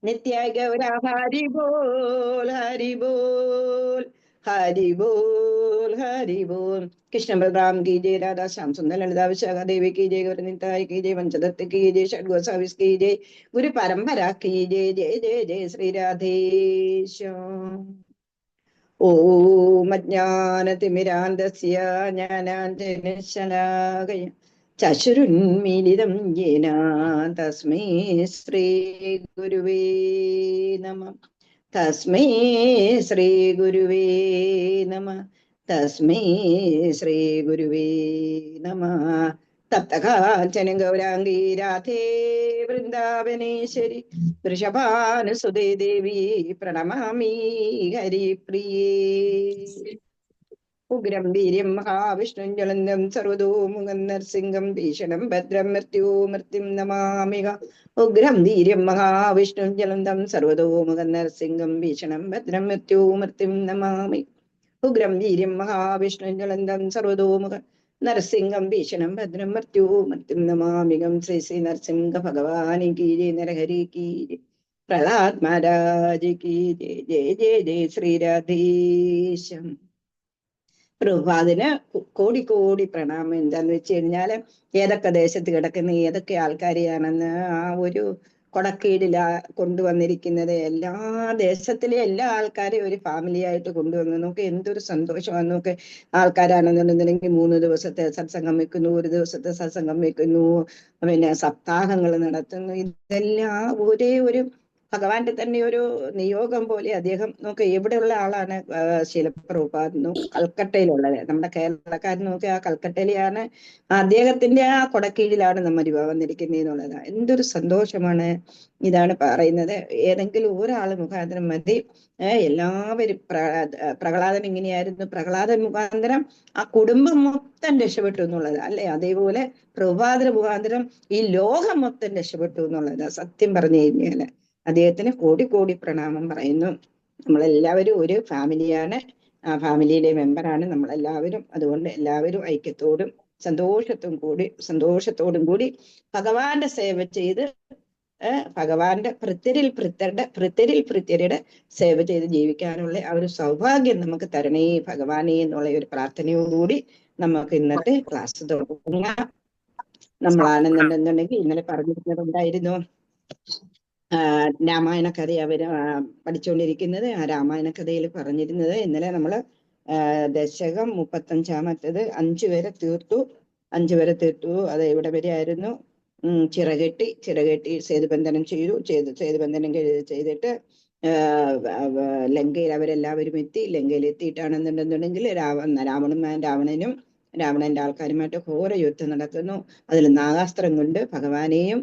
നിത്യ ഗൗര ഹരി ബോൽ ഹരി ബോൽ ഹരി ബോൽ ഹരി ബോൽ. കൃഷ്ണ ബലറാം की जय, राधा श्याम सुंदर ललिता विशाखा देवी की जय, गुरु निताई की जय, पंचदत्त की जय, षडगोसाविस की जय, गुरु परंपरा की जय, जय जय जय श्री राधेश्याम. ഓം അജ്ഞാനതിമിരാന്തസ്യ ജ്ഞാനാഞ്ജനശലാകയ ചക്ഷുരുന്മീലിതം യേന തസ്മൈ ശ്രീ ഗുരുവേ നമഃ. തസ്മൈ ശ്രീ ഗുരുവേ നമഃ. തസ്മൈ ശ്രീ ഗുരുവേ നമഃ. തപ്തകാഞ്ചന ഗൗരാംഗീ രാധേ വൃന്ദാവനേശ്വരി വൃഷഭാനുസുതേ ദേവി പ്രണമാമി ഹരിപ്രിയേ. ഉഗ്രം വീര്യം മഹാവിഷ്ണു ജ്വലന്തം സർവതോമുഖം നരസിംഹം ഭീഷണം ഭദ്രം മൃത്യും നമാമിക. ഉഗ്രം വീര്യം മഹാവിഷ്ണു ജ്വലന്തം സർവതോമുഖം നരസിംഹം ഭീഷണം ഭദ്രം മൃത്യും നമാമി. ഉഗ്രം വീര്യം മഹാവിഷ്ണു ജ്വലന്തം സർവതോമുഖ നരസിംഹം ഭീഷണം ഭദ്രം മൃത്യും നമാമികം. ശ്രീ ശ്രീ നരസിംഹ ഭഗവാനി കീ ജയ, നരഹരി കീ ജയ, പ്രഹ്ലാദ് മഹാരാജ് കീ ജയ, ജയ ജയ ജയ ശ്രീരാധേശം. പ്രഭുപാദിന് കോടി കോടി പ്രണാമം. എന്താന്ന് വെച്ച് കഴിഞ്ഞാല് ഏതൊക്കെ ദേശത്ത് കിടക്കുന്ന ഏതൊക്കെ ആൾക്കാരെയാണെന്ന് ആ ഒരു കൊടക്കീടിലാ കൊണ്ടുവന്നിരിക്കുന്നത്. എല്ലാ ദേശത്തിലെ എല്ലാ ആൾക്കാരെയും ഒരു ഫാമിലി ആയിട്ട് കൊണ്ടുവന്നു. നോക്ക് എന്തൊരു സന്തോഷമാണ്. നോക്ക് ആൾക്കാരാണെന്നുണ്ടെങ്കിൽ 3 ദിവസത്തെ സത്സംഗം വെക്കുന്നു, 1 ദിവസത്തെ സത്സംഗം വെക്കുന്നു, പിന്നെ സപ്താഹങ്ങൾ നടത്തുന്നു. ഇതെല്ലാം ഒരേ ഒരു ഭഗവാന്റെ തന്നെ ഒരു നിയോഗം പോലെ. അദ്ദേഹം നോക്ക് എവിടെയുള്ള ആളാണ് ശീലപ്രഭുപാദ്. നോക്ക് കൽക്കട്ടയിലുള്ളത്. നമ്മുടെ കേരളക്കാരൻ നോക്കി ആ കൽക്കട്ടയിലെയാണ്. അദ്ദേഹത്തിന്റെ ആ കൊടക്കീഴിലാണ് നമ്മൾ വന്നിരിക്കുന്നത് എന്നുള്ളത്. എന്തൊരു സന്തോഷമാണ്. ഇതാണ് പറയുന്നത്. ഏതെങ്കിലും ഒരാൾ മുഖാന്തരം മതി എല്ലാവരും. പ്രഹ്ലാദൻ ഇങ്ങനെയായിരുന്നു. പ്രഹ്ലാദൻ മുഖാന്തരം ആ കുടുംബം മൊത്തം രക്ഷപ്പെട്ടു എന്നുള്ളത് അല്ലെ. അതേപോലെ പ്രഭുപാദന മുഖാന്തരം ഈ ലോകം മൊത്തം രക്ഷപ്പെട്ടു എന്നുള്ളത്. സത്യം പറഞ്ഞു കഴിഞ്ഞാല് അദ്ദേഹത്തിന് കോടി കോടി പ്രണാമം പറയുന്നു. നമ്മളെല്ലാവരും ഒരു ഫാമിലിയാണ്. ആ ഫാമിലിയിലെ മെമ്പറാണ് നമ്മളെല്ലാവരും. അതുകൊണ്ട് എല്ലാവരും ഐക്യത്തോടും സന്തോഷത്തോടും കൂടി ഭഗവാന്റെ സേവ ചെയ്ത് ഭഗവാന്റെ ഭൃത്യരുടെ സേവ ചെയ്ത് ജീവിക്കാനുള്ള ആ ഒരു സൗഭാഗ്യം നമുക്ക് തരണേ ഭഗവാനെ എന്നുള്ള ഒരു പ്രാർത്ഥനയോടുകൂടി നമുക്ക് ഇന്നത്തെ ക്ലാസ് തുടങ്ങാം. നമ്മളാണെന്നുണ്ടെന്നുണ്ടെങ്കിൽ ഇന്നലെ പറഞ്ഞിരുന്നതുണ്ടായിരുന്നു രാമായണ കഥ അവര് പഠിച്ചുകൊണ്ടിരിക്കുന്നത്. ആ രാമായണ കഥയിൽ പറഞ്ഞിരുന്നത് ഇന്നലെ നമ്മള് ദശകം 35-ാമത്തേത് 5 വരെ തീർത്തു. അത് എവിടെ വരെ ആയിരുന്നു? ചിറകെട്ടി സേതുബന്ധനം സേതുബന്ധനം ചെയ്തിട്ട് ലങ്കയിൽ അവരെല്ലാവരും എത്തി. ലങ്കയിൽ എത്തിയിട്ടാണെന്നുണ്ടെന്നുണ്ടെങ്കിൽ രാവണന്റെ ആൾക്കാരുമായിട്ട് ഘോര യുദ്ധം നടക്കുന്നു. അതിൽ നാഗാസ്ത്രം കൊണ്ട് ഭഗവാനെയും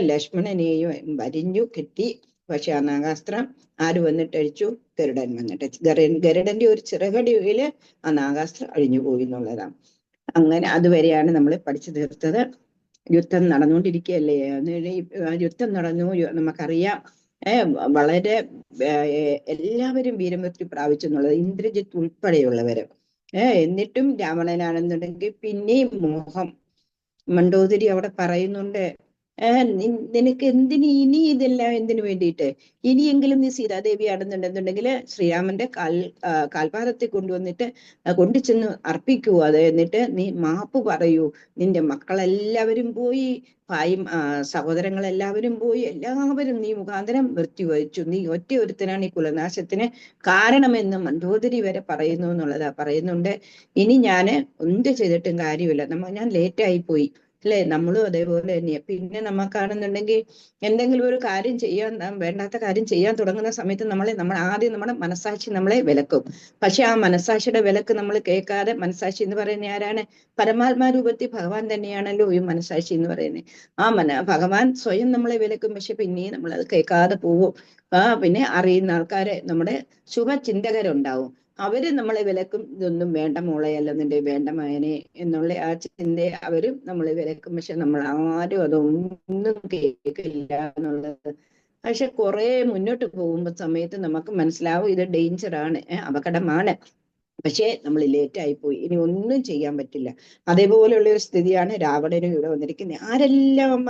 ലക്ഷ്മണനെയും വരിഞ്ഞു കെട്ടി. പക്ഷെ ആ നാഗാസ്ത്രം ആര് വന്നിട്ട് അഴിച്ചു? ഗരുഡൻ വന്നിട്ട്. ഗരുഡന്റെ ഒരു ചിറകടിയില് ആ നാഗാസ്ത്രം അഴിഞ്ഞു പോയി എന്നുള്ളതാണ്. അങ്ങനെ അതുവരെയാണ് നമ്മൾ പഠിച്ചു തീർത്തത്. യുദ്ധം നടന്നുകൊണ്ടിരിക്കുകയല്ലേ. യുദ്ധം നടന്നു. നമുക്കറിയാം വളരെ എല്ലാവരും വീരമൃത്യു പ്രാപിച്ചു എന്നുള്ളത്, ഇന്ദ്രജിത്ത് ഉൾപ്പെടെയുള്ളവര്. എന്നിട്ടും രാവണനാണെന്നുണ്ടെങ്കിൽ പിന്നെയും മോഹം. മണ്ഡോദരി അവിടെ പറയുന്നുണ്ട്, നിനക്ക് എന്തിന് ഇനി ഇതെല്ലാം എന്തിനു വേണ്ടിയിട്ട്? ഇനിയെങ്കിലും നീ സീതാദേവി ആണെന്നുണ്ടെന്നുണ്ടെങ്കിൽ ശ്രീരാമന്റെ കാൽപാദത്തിൽ കൊണ്ടുചെന്ന് അർപ്പിക്കൂ അത്. എന്നിട്ട് നീ മാപ്പ് പറയൂ. നിന്റെ മക്കളെല്ലാവരും പോയി, സഹോദരങ്ങളെല്ലാവരും പോയി, എല്ലാവരും നീ മുഖാന്തരം മൃത്യു വഹിച്ചു. നീ ഒറ്റ ഒരുത്തനാണ് ഈ കുലനാശത്തിന് കാരണമെന്ന് മണ്ഡോദരി വരെ പറയുന്നു എന്നുള്ളതാ. പറയുന്നുണ്ട്, ഇനി ഞാൻ എന്ത് ചെയ്തിട്ടും കാര്യമില്ല. ഞാൻ ലേറ്റായി പോയി അല്ലെ. നമ്മളും അതേപോലെ തന്നെയാ. പിന്നെ നമുക്കാണെന്നുണ്ടെങ്കിൽ എന്തെങ്കിലും ഒരു കാര്യം വേണ്ടാത്ത കാര്യം ചെയ്യാൻ തുടങ്ങുന്ന സമയത്ത് നമ്മൾ ആദ്യം നമ്മുടെ മനസാക്ഷി നമ്മളെ വിലക്കും. പക്ഷെ ആ മനസാക്ഷിയുടെ വിലക്ക് നമ്മൾ കേൾക്കാതെ, മനസാക്ഷി എന്ന് പറയുന്ന ആരാണ്? പരമാത്മാ രൂപത്തിൽ ഭഗവാൻ തന്നെയാണല്ലോ ഈ മനസാക്ഷി എന്ന് പറയുന്നത്. ഭഗവാൻ സ്വയം നമ്മളെ വിലക്കും. പക്ഷെ പിന്നെയും നമ്മളത് കേൾക്കാതെ പോവും. പിന്നെ അറിയുന്ന ആൾക്കാരെ, നമ്മുടെ ശുഭചിന്തകരുണ്ടാവും. അവര് നമ്മളെ വിലക്കും. ഇതൊന്നും വേണ്ട മോളെ, അല്ലെന്നുണ്ടെ വേണ്ട മകനെ എന്നുള്ള ആ ചിന്തയെ അവരും നമ്മളെ വിലക്കും. പക്ഷെ നമ്മൾ ആരും അതൊന്നും കേൾക്കില്ല എന്നുള്ളത്. പക്ഷെ കുറെ മുന്നോട്ട് പോകുമ്പോ സമയത്ത് നമുക്ക് മനസ്സിലാവും ഇത് ഡേഞ്ചറാണ്, അപകടമാണ്. പക്ഷേ നമ്മൾ ലേറ്റ് ആയിപ്പോയി, ഇനി ഒന്നും ചെയ്യാൻ പറ്റില്ല. അതേപോലെയുള്ള ഒരു സ്ഥിതിയാണ് രാവണനും ഇവിടെ വന്നിരിക്കുന്നത്. ആരെല്ലാം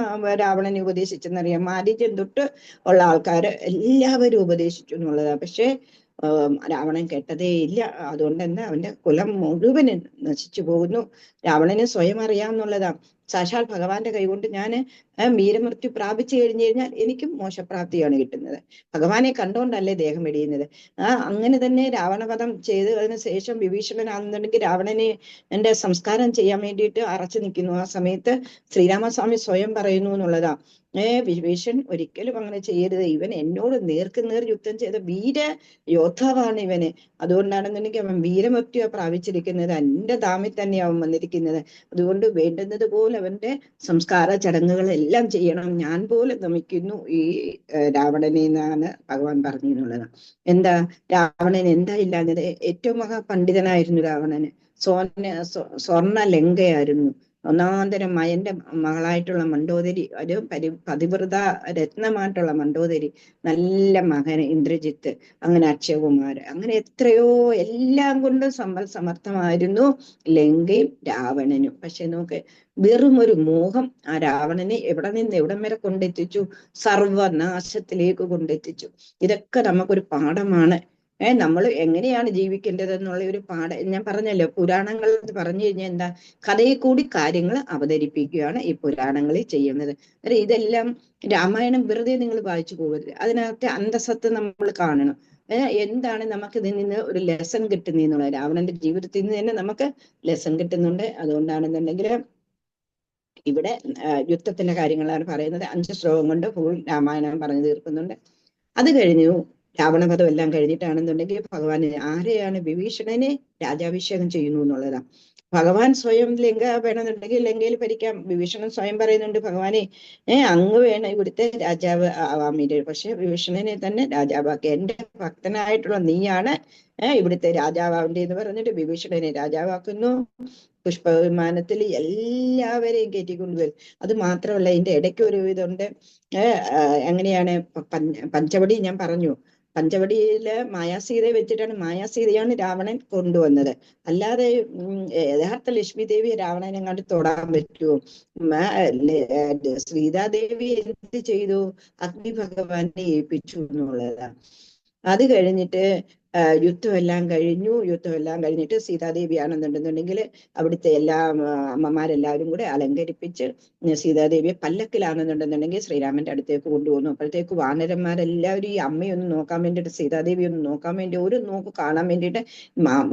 രാവണനെ ഉപദേശിച്ചെന്നറിയാം? മാരീചൻ തൊട്ട് ഉള്ള ആൾക്കാര് എല്ലാവരും ഉപദേശിച്ചു എന്നുള്ളതാണ്. പക്ഷേ രാവണൻ കേട്ടതേ ഇല്ല. അതുകൊണ്ട് തന്നെ അവന്റെ കുലം മുഴുവന് നശിച്ചു പോകുന്നു. രാവണന് സ്വയം അറിയാമെന്നുള്ളതാ, സാക്ഷാൽ ഭഗവാന്റെ കൈകൊണ്ട് ഞാൻ വീരമൃത്യു പ്രാപിച്ചു കഴിഞ്ഞു കഴിഞ്ഞാൽ എനിക്കും മോശപ്രാപ്തിയാണ് കിട്ടുന്നത്. ഭഗവാനെ കണ്ടുകൊണ്ടല്ലേ ദേഹം വെടിയുന്നത്. അങ്ങനെ തന്നെ രാവണവധം ചെയ്ത് അതിന് ശേഷം വിഭീഷണനാണെന്നുണ്ടെങ്കിൽ രാവണനെ എന്റെ സംസ്കാരം ചെയ്യാൻ വേണ്ടിയിട്ട് അറച്ചു നിൽക്കുന്നു. ആ സമയത്ത് ശ്രീരാമസ്വാമി സ്വയം പറയുന്നു എന്നുള്ളതാ, വിഭീഷൺ ഒരിക്കലും അങ്ങനെ ചെയ്യരുത്, ഇവൻ എന്നോട് നേർക്ക് നേർ യുദ്ധം ചെയ്ത വീര യോദ്ധാവാണ് ഇവന്. അതുകൊണ്ടാണെന്നുണ്ടെങ്കിൽ അവൻ വീരമൃത്യു പ്രാപിച്ചിരിക്കുന്നത്, എന്റെ ധാമിൽ തന്നെ അവൻ വന്നിരിക്കുന്നത്. അതുകൊണ്ട് വേണ്ടുന്നത് പോലെ അവന്റെ സംസ്കാര ചടങ്ങുകളെല്ലാം ചെയ്യണം. ഞാൻ പോലെ നമിക്കുന്നു ഈ രാവണനെ എന്നാണ് ഭഗവാൻ പറഞ്ഞു എന്നുള്ളതാണ്. എന്താ രാവണൻ എന്താ ഇല്ലാഞ്ഞത്? ഏറ്റവും മഹാപണ്ഡിതനായിരുന്നു രാവണന്. സ്വർണ്ണ ലങ്കയായിരുന്നു. ഒന്നാന്തരം മയന്റെ മകളായിട്ടുള്ള മണ്ഡോദരി, ഒരു പതിവ്രത രത്നമായിട്ടുള്ള മണ്ഡോദരി, നല്ല മകൻ ഇന്ദ്രജിത്ത്, അങ്ങനെ അക്ഷയകുമാരൻ, അങ്ങനെ എത്രയോ എല്ലാം കൊണ്ടും സമ്പൽ സമർത്ഥമായിരുന്നു ലങ്കയും രാവണനും. പക്ഷെ നോക്ക്, വെറും ഒരു മോഹം ആ രാവണനെ എവിടെ നിന്ന് എവിടം വരെ കൊണ്ടെത്തിച്ചു? സർവനാശത്തിലേക്ക് കൊണ്ടെത്തിച്ചു. ഇതൊക്കെ നമുക്കൊരു പാഠമാണ്. നമ്മൾ എങ്ങനെയാണ് ജീവിക്കേണ്ടത് എന്നുള്ള ഒരു ഞാൻ പറഞ്ഞല്ലോ, പുരാണങ്ങൾ പറഞ്ഞു കഴിഞ്ഞാൽ എന്താ, കഥയിൽ കൂടി കാര്യങ്ങൾ അവതരിപ്പിക്കുകയാണ് ഈ പുരാണങ്ങളിൽ ചെയ്യുന്നത്. ഇതെല്ലാം രാമായണം വെറുതെ നിങ്ങൾ വായിച്ചു പോകരുത്, അതിനകത്തെ അന്തസത്ത് നമ്മൾ കാണണം. എന്താണ് നമുക്ക് ഇതിൽ നിന്ന് ഒരു ലെസൺ കിട്ടുന്നതെന്നുള്ളത്, രാവണന്റെ ജീവിതത്തിൽ നിന്ന് തന്നെ നമുക്ക് ലെസൺ കിട്ടുന്നുണ്ട്. അതുകൊണ്ടാണെന്നുണ്ടെങ്കിൽ ഇവിടെ യുദ്ധത്തിന്റെ കാര്യങ്ങളാണ് പറയുന്നത്. 5 ശ്ലോകം കൊണ്ട് ഫുൾ രാമായണം പറഞ്ഞു തീർക്കുന്നുണ്ട്. അത് കഴിഞ്ഞു, രാവണവധം എല്ലാം കഴിഞ്ഞിട്ടാണെന്നുണ്ടെങ്കിൽ ഭഗവാൻ ആരെയാണ്, വിഭീഷണനെ രാജാഭിഷേകം ചെയ്യുന്നു എന്നുള്ളതാണ്. ഭഗവാൻ സ്വയം ലങ്ക വേണമെന്നുണ്ടെങ്കിൽ ലങ്കയിൽ ഭരിക്കാം. വിഭീഷണൻ സ്വയം പറയുന്നുണ്ട്, ഭഗവാനെ അങ്ങ് വേണം ഇവിടുത്തെ രാജാവ് ആവാൻ വേണ്ടി. പക്ഷെ വിഭീഷണനെ തന്നെ രാജാവാക്കി, എന്റെ ഭക്തനായിട്ടുള്ള നീയാണ് ഇവിടുത്തെ രാജാവാവേണ്ടി എന്ന് പറഞ്ഞിട്ട് വിഭീഷണനെ രാജാവാക്കുന്നു. പുഷ്പവിമാനത്തിൽ എല്ലാവരെയും കയറ്റിക്കൊണ്ടുവരും. അത് മാത്രമല്ല, ഇതിന്റെ ഇടയ്ക്ക് ഒരു ഇതുണ്ട്. എങ്ങനെയാണ് പഞ്ചവടി ഞാൻ പറഞ്ഞു, പഞ്ചവടിയില് മായാസീതയെ വെച്ചിട്ടാണ്, മായാസീതയാണ് രാവണൻ കൊണ്ടുവന്നത്. അല്ലാതെ യഥാർത്ഥ ലക്ഷ്മി ദേവി രാവണനെ കണ്ട് തൊടാൻ പറ്റുമോ? സീതാദേവി എന്ത് ചെയ്തു? അഗ്നി ഭഗവാനെ ഏൽപ്പിച്ചു എന്നുള്ളതാണ്. അത് കഴിഞ്ഞിട്ട് യുദ്ധമെല്ലാം കഴിഞ്ഞിട്ട് സീതാദേവി ആണെന്നുണ്ടെന്നുണ്ടെങ്കിൽ അവിടുത്തെ എല്ലാ അമ്മമാരെല്ലാവരും കൂടെ അലങ്കരിപ്പിച്ച് സീതാദേവിയെ പല്ലക്കിലാണെന്നുണ്ടെന്നുണ്ടെങ്കിൽ ശ്രീരാമന്റെ അടുത്തേക്ക് കൊണ്ടുപോകുന്നു. അപ്പോഴത്തേക്ക് വാനരന്മാരെല്ലാവരും ഈ അമ്മയൊന്ന് നോക്കാൻ വേണ്ടിയിട്ട്, സീതാദേവി ഒന്ന് നോക്കാൻ വേണ്ടി, ഒരു നോക്ക് കാണാൻ വേണ്ടിയിട്ട്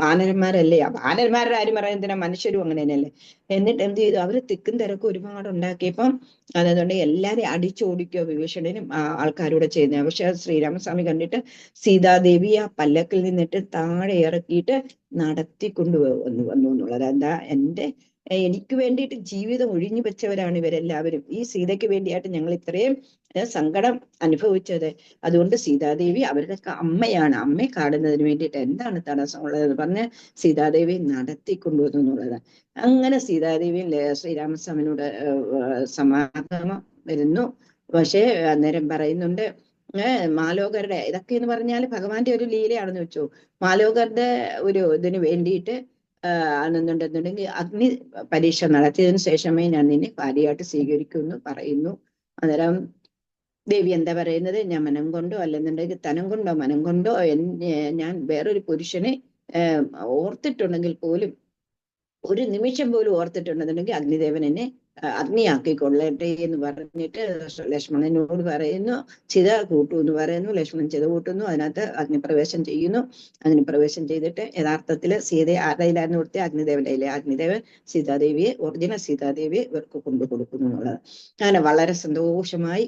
വാനരന്മാരല്ലേ, വാനരന്മാരുടെ കാര്യം പറയാൻ എന്തിനാ, മനുഷ്യരും അങ്ങനെ തന്നെയല്ലേ. എന്നിട്ട് എന്ത് ചെയ്തു? അവര് തിക്കും തിരക്കും ഒരുപാട് ഉണ്ടാക്കിയപ്പം അതുകൊണ്ട് എല്ലാരെയും അടിച്ചോടിക്കോ വിഭീഷണനും ആൾക്കാരോട് ചെയ്യുന്നത്. പക്ഷെ ശ്രീരാമസ്വാമി കണ്ടിട്ട് സീതാദേവി ആ പല്ലക്കിൽ നിന്നിട്ട് താഴെ ഇറക്കിയിട്ട് നടത്തിക്കൊണ്ടു വന്നു എന്നുള്ളത്. എന്താ, എനിക്ക് വേണ്ടിയിട്ട് ജീവിതം ഒഴിഞ്ഞു വെച്ചവരാണ് ഇവരെല്ലാവരും. ഈ സീതയ്ക്ക് വേണ്ടിയായിട്ട് ഞങ്ങൾ ഇത്രയും സങ്കടം അനുഭവിച്ചത്. അതുകൊണ്ട് സീതാദേവി അവരുടെ അമ്മയാണ്, അമ്മയെ കാണുന്നതിന് വേണ്ടിയിട്ട് എന്താണ് തടസ്സമുള്ളതെന്ന് പറഞ്ഞ് സീതാദേവി നടത്തിക്കൊണ്ടുവന്നു എന്നുള്ളത്. അങ്ങനെ സീതാദേവിയും ശ്രീരാമസ്വാമിനോട് സമാഗമം വരുന്നു. പക്ഷേ അന്നേരം പറയുന്നുണ്ട്, മാലോകരുടെ ഇതൊക്കെ എന്ന് പറഞ്ഞാൽ ഭഗവാന്റെ ഒരു ലീലയാണെന്ന് വെച്ചു. മാലോകരുടെ ഒരു ഇതിന് വേണ്ടിയിട്ട് ആണെന്നുണ്ടെന്നുണ്ടെങ്കിൽ അഗ്നി പരീക്ഷ നടത്തിയതിനു ശേഷമേ ഞാൻ നിന്നെ ഭാര്യയായിട്ട് സ്വീകരിക്കുമെന്ന് പറയുന്നു. അന്നേരം ദേവി എന്താ പറയുന്നത്, ഞാൻ മനം കൊണ്ടോ അല്ലെന്നുണ്ടെങ്കിൽ തനം കൊണ്ടോ മനം കൊണ്ടോ ഞാൻ വേറൊരു പുരുഷനെ ഓർത്തിട്ടുണ്ടെങ്കിൽ പോലും, ഒരു നിമിഷം പോലും ഓർത്തിട്ടുണ്ടെന്നുണ്ടെങ്കിൽ അഗ്നിദേവൻ എന്നെ അഗ്നിയാക്കിക്കൊള്ളട്ടെ എന്ന് പറഞ്ഞിട്ട് ലക്ഷ്മണനോട് പറയുന്നു. ചിത കൂട്ടു എന്ന് പറയുന്നു. ലക്ഷ്മണൻ ചിത കൂട്ടുന്നു, അതിനകത്ത് അഗ്നിപ്രവേശം ചെയ്യുന്നു. അഗ്നിപ്രവേശം ചെയ്തിട്ട് യഥാർത്ഥത്തില് സീതയെ ആരുടെയിലായിരുന്നു കൊടുത്തത്? അഗ്നിദേവന്റെ കയ്യിലെ. അഗ്നിദേവൻ സീതാദേവിയെ, ഒറിജിനൽ സീതാദേവിയെ ഇവർക്ക് കൊണ്ടു കൊടുക്കുന്നു എന്നുള്ളത്. അങ്ങനെ വളരെ സന്തോഷമായി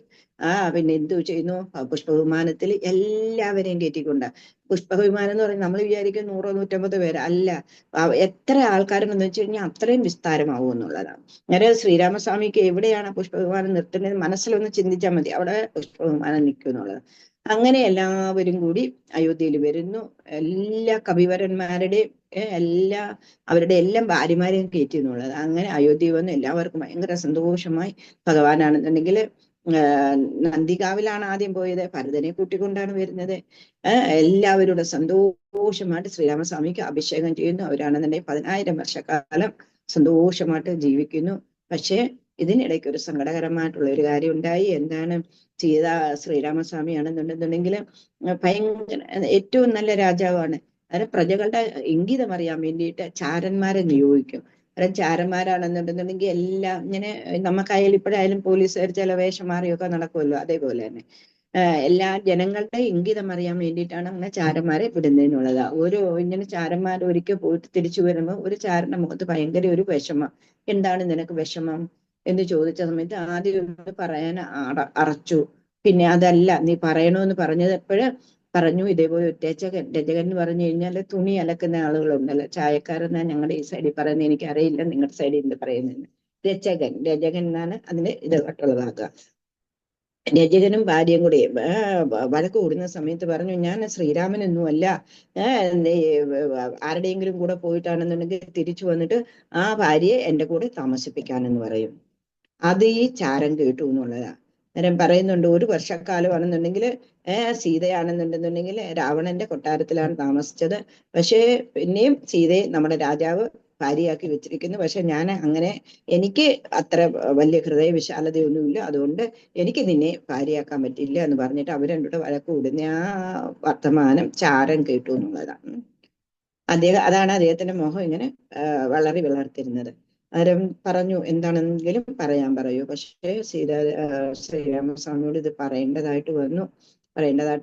പിന്നെ എന്തു ചെയ്യുന്നു? പുഷ്പവിമാനത്തിൽ എല്ലാവരെയും കയറ്റിക്കൊണ്ട്. പുഷ്പവിമാനം എന്ന് പറയുന്നത് നമ്മൾ വിചാരിക്കും 100 150 പേര് അല്ല, എത്ര ആൾക്കാരെന്ന് വെച്ച് കഴിഞ്ഞാൽ അത്രയും വിസ്താരമാവും എന്നുള്ളതാണ്. നേരെ ശ്രീരാമസ്വാമിക്ക് എവിടെയാണ് പുഷ്പവിമാനം നിർത്തുന്നത് മനസ്സിലൊന്ന് ചിന്തിച്ചാൽ മതി, അവിടെ പുഷ്പവിമാനം നിൽക്കും എന്നുള്ളത്. അങ്ങനെ എല്ലാവരും കൂടി അയോധ്യയിൽ വരുന്നു. എല്ലാ കവിവരന്മാരുടെയും അവരുടെ എല്ലാം ഭാര്യമാരെയും കയറ്റി എന്നുള്ളത്. അങ്ങനെ അയോധ്യ വന്ന് എല്ലാവർക്കും ഭയങ്കര സന്തോഷമായി. ഭഗവാനാണെന്നുണ്ടെങ്കിൽ നന്ദികാവിലാണ് ആദ്യം പോയത്. ഭരതനെ കൂട്ടിക്കൊണ്ടാണ് വരുന്നത്. എല്ലാവരുടെ സന്തോഷമായിട്ട് ശ്രീരാമസ്വാമിക്ക് അഭിഷേകം ചെയ്യുന്നു. അവരാണെന്നുണ്ടെങ്കിൽ 10,000 വർഷക്കാലം സന്തോഷമായിട്ട് ജീവിക്കുന്നു. പക്ഷെ ഇതിനിടയ്ക്ക് ഒരു സങ്കടകരമായിട്ടുള്ള ഒരു കാര്യം ഉണ്ടായി. എന്താണ്? ശ്രീരാമസ്വാമി ആണെന്നുണ്ടെന്നുണ്ടെങ്കിൽ ഭയങ്കര ഏറ്റവും നല്ല രാജാവാണ്. അന്നേരം പ്രജകളുടെ ഇംഗിതം അറിയാൻ വേണ്ടിയിട്ട് ചാരന്മാരെ നിയോഗിക്കും. അന്നേരം ചാരന്മാരാണെന്നുണ്ടെന്നുണ്ടെങ്കിൽ എല്ലാം ഇങ്ങനെ നമുക്കായാലും ഇപ്പോഴായാലും പോലീസുകാർ ചില വേഷം മാറിയൊക്കെ നടക്കുമല്ലോ, അതേപോലെ തന്നെ എല്ലാ ജനങ്ങളുടെ ഇംഗിതം അറിയാൻ വേണ്ടിയിട്ടാണ് അങ്ങനെ ചാരന്മാരെ വിടുന്നതിനുള്ളത്. ഇങ്ങനെ ചാരന്മാർ ഒരിക്കൽ പോയിട്ട് തിരിച്ചു വരുമ്പോൾ ഒരു ചാരന്റെ മുഖത്ത് ഭയങ്കര ഒരു വിഷമം. എന്താണ് നിനക്ക് വിഷമം എന്ന് ചോദിച്ച സമയത്ത് ആദ്യം പറയാൻ അറച്ചു. പിന്നെ അതല്ല നീ പറയണമെന്ന് പറഞ്ഞത് എപ്പോഴും പറഞ്ഞു ഇതേപോലെ രചകൻ എന്ന് പറഞ്ഞു കഴിഞ്ഞാൽ തുണി അലക്കുന്ന ആളുകളുണ്ടല്ലോ, ചായക്കാരെന്നാ ഞങ്ങളുടെ ഈ സൈഡിൽ പറയുന്നത്, എനിക്ക് അറിയില്ല നിങ്ങളുടെ സൈഡിൽ എന്ത് പറയുന്നത്. രചകൻ എന്നാണ് അതിന്റെ ഇതായിട്ടുള്ള ഭാഗം. രചകനും ഭാര്യയും കൂടി വഴക്ക് കൂടുന്ന സമയത്ത് പറഞ്ഞു, ഞാൻ ശ്രീരാമനൊന്നും അല്ല, ആരുടെയെങ്കിലും കൂടെ പോയിട്ടാണെന്നുണ്ടെങ്കിൽ തിരിച്ചു വന്നിട്ട് ആ ഭാര്യയെ എന്റെ കൂടെ താമസിപ്പിക്കാനെന്ന് പറയും. അത് ഈ ചാരം കേട്ടു എന്നുള്ളതാ. അന്നേരം പറയുന്നുണ്ട്, ഒരു വർഷക്കാലമാണെന്നുണ്ടെങ്കിൽ സീതയാണെന്നുണ്ടെന്നുണ്ടെങ്കിൽ രാവണന്റെ കൊട്ടാരത്തിലാണ് താമസിച്ചത്. പക്ഷേ പിന്നെയും സീതയെ നമ്മുടെ രാജാവ് ഭാര്യയാക്കി വെച്ചിരിക്കുന്നു. പക്ഷെ ഞാൻ അങ്ങനെ എനിക്ക് അത്ര വലിയ ഹൃദയ വിശാലതയൊന്നുമില്ല, അതുകൊണ്ട് എനിക്ക് നിന്നെ ഭാര്യയാക്കാൻ പറ്റില്ല എന്ന് പറഞ്ഞിട്ട് അവർ രണ്ടുകൂടെ വഴക്ക് കൂടുന്ന ആ വർത്തമാനം ചാരം കേട്ടു എന്നുള്ളതാണ്. അതാണ് അദ്ദേഹത്തിന്റെ മോഹം ഇങ്ങനെ വളർത്തിരുന്നത്. ആരും പറഞ്ഞു എന്താണെങ്കിലും പറയാൻ പറയൂ. പക്ഷേ ശ്രീരാമസ്വാമിയോട് ഇത് പറയേണ്ടതായിട്ട്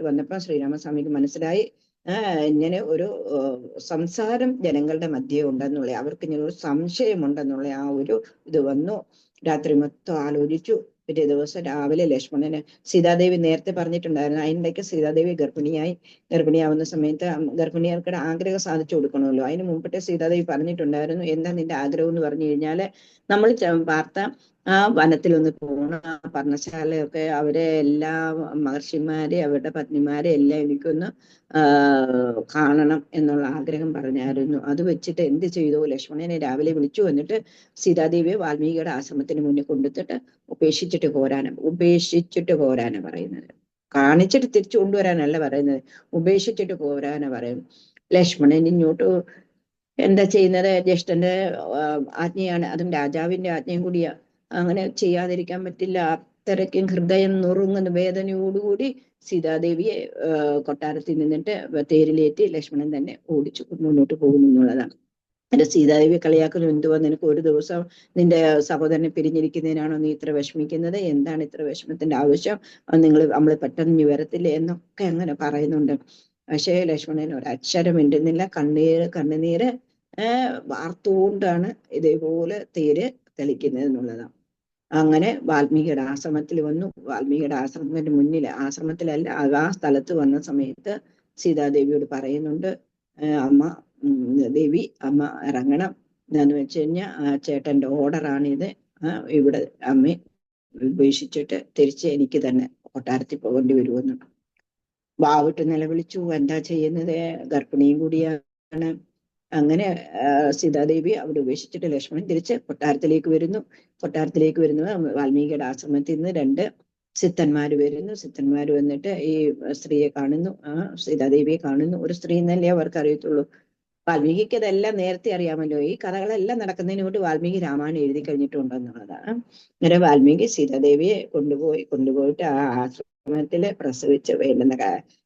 വന്നപ്പോൾ ശ്രീരാമസ്വാമിക്ക് മനസ്സിലായി ഇങ്ങനെ ഒരു സംസാരം ജനങ്ങളുടെ മധ്യേ ഉണ്ടെന്നുള്ള, അവർക്ക് ഇങ്ങനെ ഒരു സംശയമുണ്ടെന്നുള്ള ആ ഒരു ഇത് വന്നു. രാത്രി മൊത്തം ആലോചിച്ചു. പിറ്റേ ദിവസം രാവിലെ ലക്ഷ്മണന്, സീതാദേവി നേരത്തെ പറഞ്ഞിട്ടുണ്ടായിരുന്നു, അതിനിടയ്ക്ക് സീതാദേവി ഗർഭിണിയാവുന്ന സമയത്ത് ഗർഭിണികൾക്കുടെ ആഗ്രഹം സാധിച്ചു കൊടുക്കണമല്ലോ. അതിന് മുമ്പിട്ട് സീതാദേവി പറഞ്ഞിട്ടുണ്ടായിരുന്നു, എന്താ നിന്റെ ആഗ്രഹം എന്ന് പറഞ്ഞു കഴിഞ്ഞാല് നമ്മൾ വാർത്ത ആ വനത്തിലൊന്ന് പോകണം, ആ പർണശാലയൊക്കെ അവരെ എല്ലാ മഹർഷിമാരെ അവരുടെ പത്നിമാരെ എല്ലാം എനിക്കൊന്ന് കാണണം എന്നുള്ള ആഗ്രഹം പറഞ്ഞായിരുന്നു. അത് വെച്ചിട്ട് എന്ത് ചെയ്തു? ലക്ഷ്മണനെ രാവിലെ വിളിച്ചു വന്നിട്ട് സീതാദേവിയെ വാൽമീകിയുടെ ആശ്രമത്തിന് മുന്നിൽ കൊണ്ടുവന്നിട്ട് ഉപേക്ഷിച്ചിട്ട് പോരാനാ പറയുന്നത്. കാണിച്ചിട്ട് തിരിച്ചു കൊണ്ടുവരാനല്ല പറയുന്നത്, ഉപേക്ഷിച്ചിട്ട് പോരാനാ പറയുന്നത്. ലക്ഷ്മണൻ ഇങ്ങോട്ട് എന്താ ചെയ്യുന്നത്? ജ്യേഷ്ഠന്റെ ആജ്ഞയാണ്, അതും രാജാവിന്റെ ആജ്ഞയും കൂടിയാ. അങ്ങനെ ചെയ്യാതിരിക്കാൻ പറ്റില്ല. അത്രയ്ക്കും ഹൃദയം നുറുങ്ങുന്ന വേദനയോടുകൂടി സീതാദേവിയെ കൊട്ടാരത്തിൽ നിന്നിട്ട് തേരിലേറ്റി ലക്ഷ്മണൻ തന്നെ ഓടിച്ചു മുന്നോട്ട് പോകുന്നു എന്നുള്ളതാണ്. എന്റെ സീതാദേവി കളിയാക്കുന്നു, എന്തുവാ നിനക്ക് ഒരു ദിവസം നിന്റെ സഹോദരനെ പിരിഞ്ഞിരിക്കുന്നതിനാണോ നീ ഇത്ര വിഷമിക്കുന്നത്? എന്താണ് ഇത്ര വിഷമത്തിന്റെ ആവശ്യം? നമ്മൾ പെട്ടെന്ന് വരത്തില്ലേ എന്നൊക്കെ അങ്ങനെ പറയുന്നുണ്ട്. പക്ഷേ ലക്ഷ്മണൻ ഒരക്ഷരം മിണ്ടുന്നില്ല. കണ്ണുനീര് വാർത്തുകൊണ്ടാണ് ഇതേപോലെ തേര് തെളിക്കുന്നത് എന്നുള്ളതാണ്. അങ്ങനെ വാൽമീകിയുടെ ആശ്രമത്തിൽ വന്നു. വാൽമീകിയുടെ ആശ്രമത്തിന്റെ മുന്നിൽ, ആശ്രമത്തിലല്ല ആ സ്ഥലത്ത് വന്ന സമയത്ത് സീതാദേവിയോട് പറയുന്നുണ്ട്, അമ്മ ഇറങ്ങണം. എന്താന്ന് വെച്ച് കഴിഞ്ഞാൽ ചേട്ടന്റെ ഓർഡറാണിത്. ഇവിടെ അമ്മ ഉപേക്ഷിച്ചിട്ട് തിരിച്ച് എനിക്ക് തന്നെ കൊട്ടാരത്തിൽ പോകേണ്ടി വരുമെന്ന് വാവിട്ട് നിലവിളിച്ചു. എന്താ ചെയ്യുന്നത്? ഗർഭിണിയും കൂടിയാണ്. അങ്ങനെ സീതാദേവി അവിടെ ഉപേക്ഷിച്ചിട്ട് ലക്ഷ്മണൻ തിരിച്ച് കൊട്ടാരത്തിലേക്ക് വരുന്നു. വാൽമീകിയുടെ ആശ്രമത്തിൽ നിന്ന് 2 സിദ്ധന്മാര് വരുന്നു. സിദ്ധന്മാര് വന്നിട്ട് ഈ സ്ത്രീയെ കാണുന്നു, ആ സീതാദേവിയെ കാണുന്നു. ഒരു സ്ത്രീ എന്നല്ലേ അവർക്ക് അറിയത്തുള്ളൂ. വാൽമീകിക്ക് അതെല്ലാം നേരത്തെ അറിയാമല്ലോ. ഈ കഥകളെല്ലാം നടക്കുന്നതിന് കൊണ്ട് വാൽമീകി രാമായണം എഴുതി കഴിഞ്ഞിട്ടുണ്ടെന്നുള്ളതാണ്. അങ്ങനെ വാൽമീകി സീതാദേവിയെ കൊണ്ടുപോയിട്ട് ആ ആശ്രമത്തില് പ്രസവിച്ച് വേണ്ടുന്ന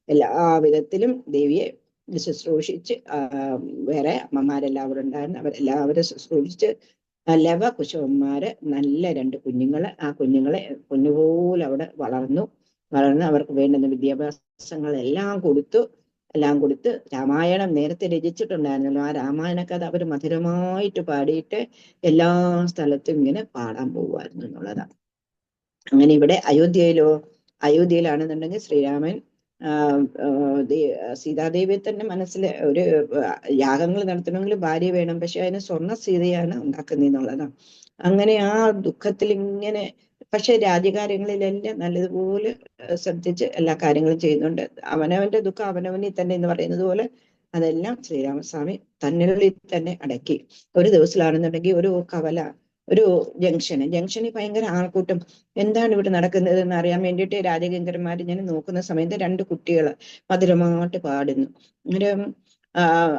എല്ലാ വിധത്തിലും ദേവിയെ ശുശ്രൂഷിച്ച്, വേറെ അമ്മമാരെല്ലാവരും ഉണ്ടായിരുന്നു, അവരെല്ലാവരും ശുശ്രൂഷിച്ച് കുശവന്മാര് നല്ല 2 കുഞ്ഞുങ്ങള്, ആ കുഞ്ഞുങ്ങളെ പൊന്നുപോലെ അവിടെ വളർന്ന് അവർക്ക് വേണ്ടുന്ന വിദ്യാഭ്യാസങ്ങളെല്ലാം കൊടുത്ത് രാമായണം നേരത്തെ രചിച്ചിട്ടുണ്ടായിരുന്നല്ലോ. ആ രാമായണ കഥ അവർ മധുരമായിട്ട് പാടിയിട്ട് എല്ലാ സ്ഥലത്തും ഇങ്ങനെ പാടാൻ പോകുമായിരുന്നു എന്നുള്ളതാണ്. അങ്ങനെ ഇവിടെ അയോധ്യയിലാണെന്നുണ്ടെങ്കിൽ ശ്രീരാമൻ സീതാദേവിയെ തന്നെ മനസ്സിൽ ഒരു യാഗങ്ങൾ നടത്തണമെങ്കിൽ ഭാര്യ വേണം, പക്ഷെ അതിന് സ്വർണ്ണ സീതയാണ് ഉണ്ടാക്കുന്നതെന്നുള്ളതാണ്. അങ്ങനെ ആ ദുഃഖത്തിൽ ഇങ്ങനെ, പക്ഷെ രാജ്യകാര്യങ്ങളിലെല്ലാം നല്ലതുപോലെ ശ്രദ്ധിച്ച് എല്ലാ കാര്യങ്ങളും ചെയ്യുന്നുണ്ട്. അവനവന്റെ ദുഃഖം അവനവനിൽ തന്നെ എന്ന് പറയുന്നത് പോലെ അതെല്ലാം ശ്രീരാമസ്വാമി തന്നുള്ളിൽ തന്നെ അടക്കി. ഒരു ദിവസമാണെന്നുണ്ടെങ്കിൽ ഒരു കവല ഒരു ജംഗ്ഷനിൽ ഭയങ്കര ആൾക്കൂട്ടം. എന്താണ് ഇവിടെ നടക്കുന്നത് എന്ന് അറിയാൻ വേണ്ടിയിട്ട് രാജകിങ്കരന്മാർ ഇങ്ങനെ നോക്കുന്ന സമയത്ത് രണ്ട് കുട്ടികൾ മധുരമായിട്ട് പാടുന്നു. അന്നേരം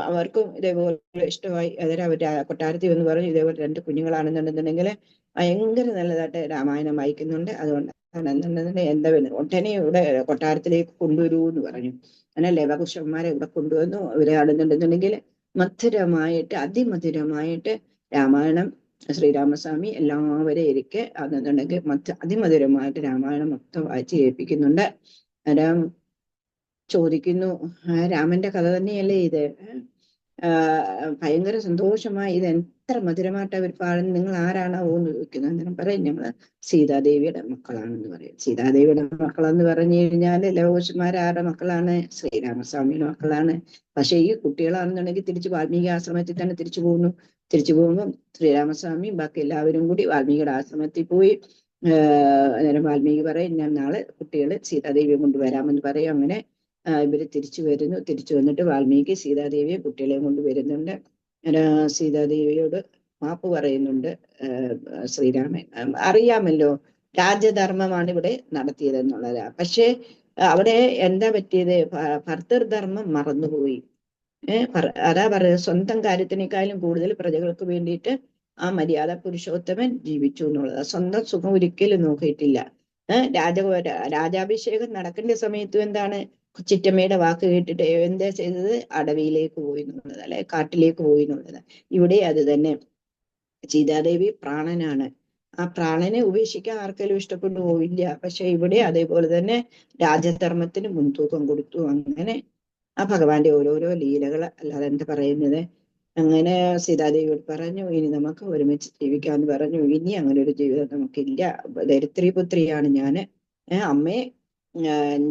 അവർക്കും ഇതേപോലെ ഇഷ്ടമായി. അന്നേരം അവർ കൊട്ടാരത്തിൽ എന്ന് പറഞ്ഞു ഇതേപോലെ രണ്ട് കുഞ്ഞുങ്ങളാണെന്നുണ്ടെന്നുണ്ടെങ്കിൽ ഭയങ്കര നല്ലതായിട്ട് രാമായണം വായിക്കുന്നുണ്ട്, അതുകൊണ്ടാണെന്നുണ്ടെങ്കിൽ എന്താ ഉടനെ ഇവിടെ കൊട്ടാരത്തിലേക്ക് കൊണ്ടുവരൂ എന്ന് പറഞ്ഞു. അങ്ങനെ ലവകുശന്മാരെ ഇവിടെ കൊണ്ടുവന്നു. ഇവരാണെന്നുണ്ടെന്നുണ്ടെങ്കിൽ മധുരമായിട്ട് അതിമധുരമായിട്ട് രാമായണം ശ്രീരാമസ്വാമി എല്ലാവരെയും ഇരിക്കെ അതെന്നുണ്ടെങ്കിൽ അതിമധുരമായിട്ട് രാമായണം മൊത്തം വായിച്ച് കേൾപ്പിക്കുന്നുണ്ട്. അന്നേരം ചോദിക്കുന്നു, രാമന്റെ കഥ തന്നെയല്ലേ ഇത്? ഭയങ്കര സന്തോഷമായി, ഇത് എത്ര മധുരമായിട്ട് അവർ പാടുന്നു, നിങ്ങൾ ആരാണോ എന്ന് ചോദിക്കുന്നത്. അന്നേരം പറയും ഞങ്ങള് സീതാദേവിയുടെ മക്കളാണെന്ന് പറയും. സീതാദേവിയുടെ മക്കളെന്ന് പറഞ്ഞു കഴിഞ്ഞാൽ ലവകുശന്മാരാരുടെ മക്കളാണ്, ശ്രീരാമസ്വാമിയുടെ മക്കളാണ്. പക്ഷെ ഈ കുട്ടികളാണെന്നുണ്ടെങ്കിൽ തിരിച്ച് വാൽമീകി ആശ്രമത്തിൽ തന്നെ തിരിച്ചു പോകുന്നു. തിരിച്ചു പോകുമ്പോൾ ശ്രീരാമസ്വാമി ബാക്കി എല്ലാവരും കൂടി വാൽമീകിയുടെ ആശ്രമത്തിൽ പോയി. അന്നേരം വാൽമീകി പറയും ഞാൻ നാളെ കുട്ടികൾ സീതാദേവിയെ കൊണ്ടുവരാമെന്ന് പറയും. അങ്ങനെ ഇവര് തിരിച്ചു വരുന്നു. തിരിച്ചു വന്നിട്ട് വാൽമീകി സീതാദേവിയെ കുട്ടികളെയും കൊണ്ട് വരുന്നുണ്ട്. സീതാദേവിയോട് മാപ്പ് പറയുന്നുണ്ട് ശ്രീരാമൻ. അറിയാമല്ലോ രാജധർമ്മമാണ് ഇവിടെ നടത്തിയതെന്നുള്ളത്. പക്ഷെ അവിടെ എന്താ പറ്റിയത്? ഭർതൃധർമ്മം മറന്നുപോയി. അതാ പറയുന്നത്, സ്വന്തം കാര്യത്തിനേക്കാളും കൂടുതൽ പ്രജകൾക്ക് വേണ്ടിയിട്ട് ആ മര്യാദ പുരുഷോത്തമൻ ജീവിച്ചു എന്നുള്ളത്. സ്വന്തം സുഖം ഒരിക്കലും നോക്കിയിട്ടില്ല. രാജാഭിഷേകം നടക്കേണ്ട സമയത്തും എന്താണ്, ചിറ്റമ്മയുടെ വാക്ക് കേട്ടിട്ട് എന്താ ചെയ്തത്? അടവിയിലേക്ക് പോയി എന്നുള്ളത്, അല്ലെ കാട്ടിലേക്ക് പോയി എന്നുള്ളത്. ഇവിടെ അത് തന്നെ. സീതാദേവി പ്രാണനാണ്. ആ പ്രാണനെ ഉപേക്ഷിക്കാൻ ആർക്കെങ്കിലും ഇഷ്ടപ്പെട്ടു പോവില്ല. പക്ഷെ ഇവിടെ അതേപോലെ തന്നെ രാജധർമ്മത്തിന് മുൻതൂക്കം കൊടുത്തു. അങ്ങനെ ആ ഭഗവാന്റെ ഓരോരോ ലീലകൾ, അല്ലാതെ എന്താ പറയുന്നത്. അങ്ങനെ സീതാദേവിയോട് പറഞ്ഞു ഇനി നമുക്ക് ഒരുമിച്ച് ജീവിക്കാന്ന് പറഞ്ഞു. ഇനി അങ്ങനെ ഒരു ജീവിതം നമുക്കില്ല. ധരിത്രിപുത്രിയാണ് ഞാന്. അമ്മയെ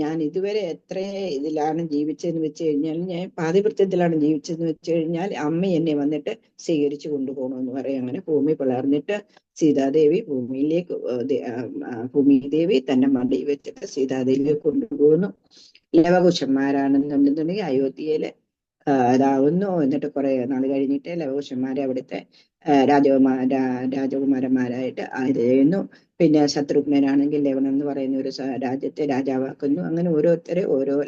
ഞാൻ ഇതുവരെ എത്ര ഇതിലാണ് ജീവിച്ചതെന്ന് വെച്ച് കഴിഞ്ഞാൽ, ഞാൻ പാതിവൃത്യത്തിലാണ് ജീവിച്ചതെന്ന് വെച്ച് കഴിഞ്ഞാൽ അമ്മ എന്നെ വന്നിട്ട് സ്വീകരിച്ചു കൊണ്ടുപോകണമെന്ന് പറയും. അങ്ങനെ ഭൂമി പിളർന്നിട്ട് സീതാദേവി ഭൂമിദേവി തന്റെ മടി വെച്ചിട്ട് സീതാദേവിയെ കൊണ്ടുപോകുന്നു. ലവകുശന്മാരാണെന്നുണ്ടെന്നുണ്ടെങ്കിൽ അയോധ്യയില് ഇതാവുന്നു. എന്നിട്ട് കുറെ നാൾ കഴിഞ്ഞിട്ട് ലവകുശന്മാരെ അവിടുത്തെ രാജകുമാരന്മാരായിട്ട് ചെയ്യുന്നു. പിന്നെ ശത്രുഘ്നനാണെങ്കിൽ ലവണം എന്ന് പറയുന്ന ഒരു രാജ്യത്തെ രാജാവാക്കുന്നു. അങ്ങനെ ഓരോരുത്തരെ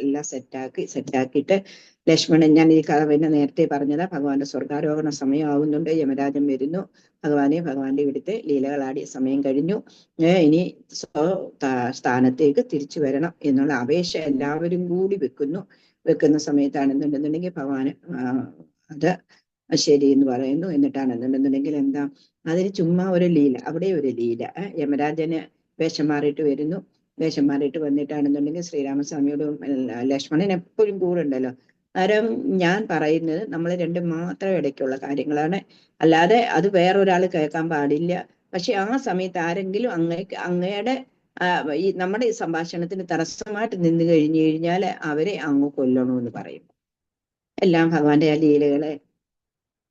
എല്ലാം സെറ്റാക്കിയിട്ട് ലക്ഷ്മണൻ, ഞാൻ ഈ കഥ പിന്നെ നേരത്തെ പറഞ്ഞതാ, ഭഗവാന്റെ സ്വർഗാരോഹണ സമയമാവുന്നുണ്ട്. യമരാജൻ വരുന്നു. ഭഗവാന്റെ ഇവിടുത്തെ ലീലകളാടിയ സമയം കഴിഞ്ഞു. ഇനി സ്ഥാനത്തേക്ക് തിരിച്ചു വരണം എന്നുള്ള അപേക്ഷ എല്ലാവരും കൂടി വെക്കുന്ന സമയത്താണെന്നുണ്ടെന്നുണ്ടെങ്കിൽ ഭഗവാന് അത് ശരി എന്ന് പറയുന്നു. എന്നിട്ടാണെന്നുണ്ടെന്നുണ്ടെങ്കിൽ എന്താ, അതിന് ചുമ്മാ ഒരു ലീല, അവിടെ ഒരു ലീല. യമരാജന് വേഷം മാറിയിട്ട് വരുന്നു. വേഷം മാറിയിട്ട് വന്നിട്ടാണെന്നുണ്ടെങ്കിൽ ശ്രീരാമസ്വാമിയോടും ലക്ഷ്മണൻ എപ്പോഴും കൂടെ ഉണ്ടല്ലോ. അന്നേരം ഞാൻ പറയുന്നത് നമ്മൾ രണ്ടും മാത്രം ഇടയ്ക്കുള്ള കാര്യങ്ങളാണ്, അല്ലാതെ അത് വേറൊരാൾ കേൾക്കാൻ പാടില്ല. പക്ഷെ ആ സമയത്ത് ആരെങ്കിലും അങ്ങയുടെ ഈ നമ്മുടെ ഈ സംഭാഷണത്തിന് തടസ്സമായിട്ട് നിന്ന് കഴിഞ്ഞു കഴിഞ്ഞാൽ അവരെ അങ്ങ് കൊല്ലണമെന്ന് പറയും. എല്ലാം ഭഗവാന്റെ ആ ലീലകളെ.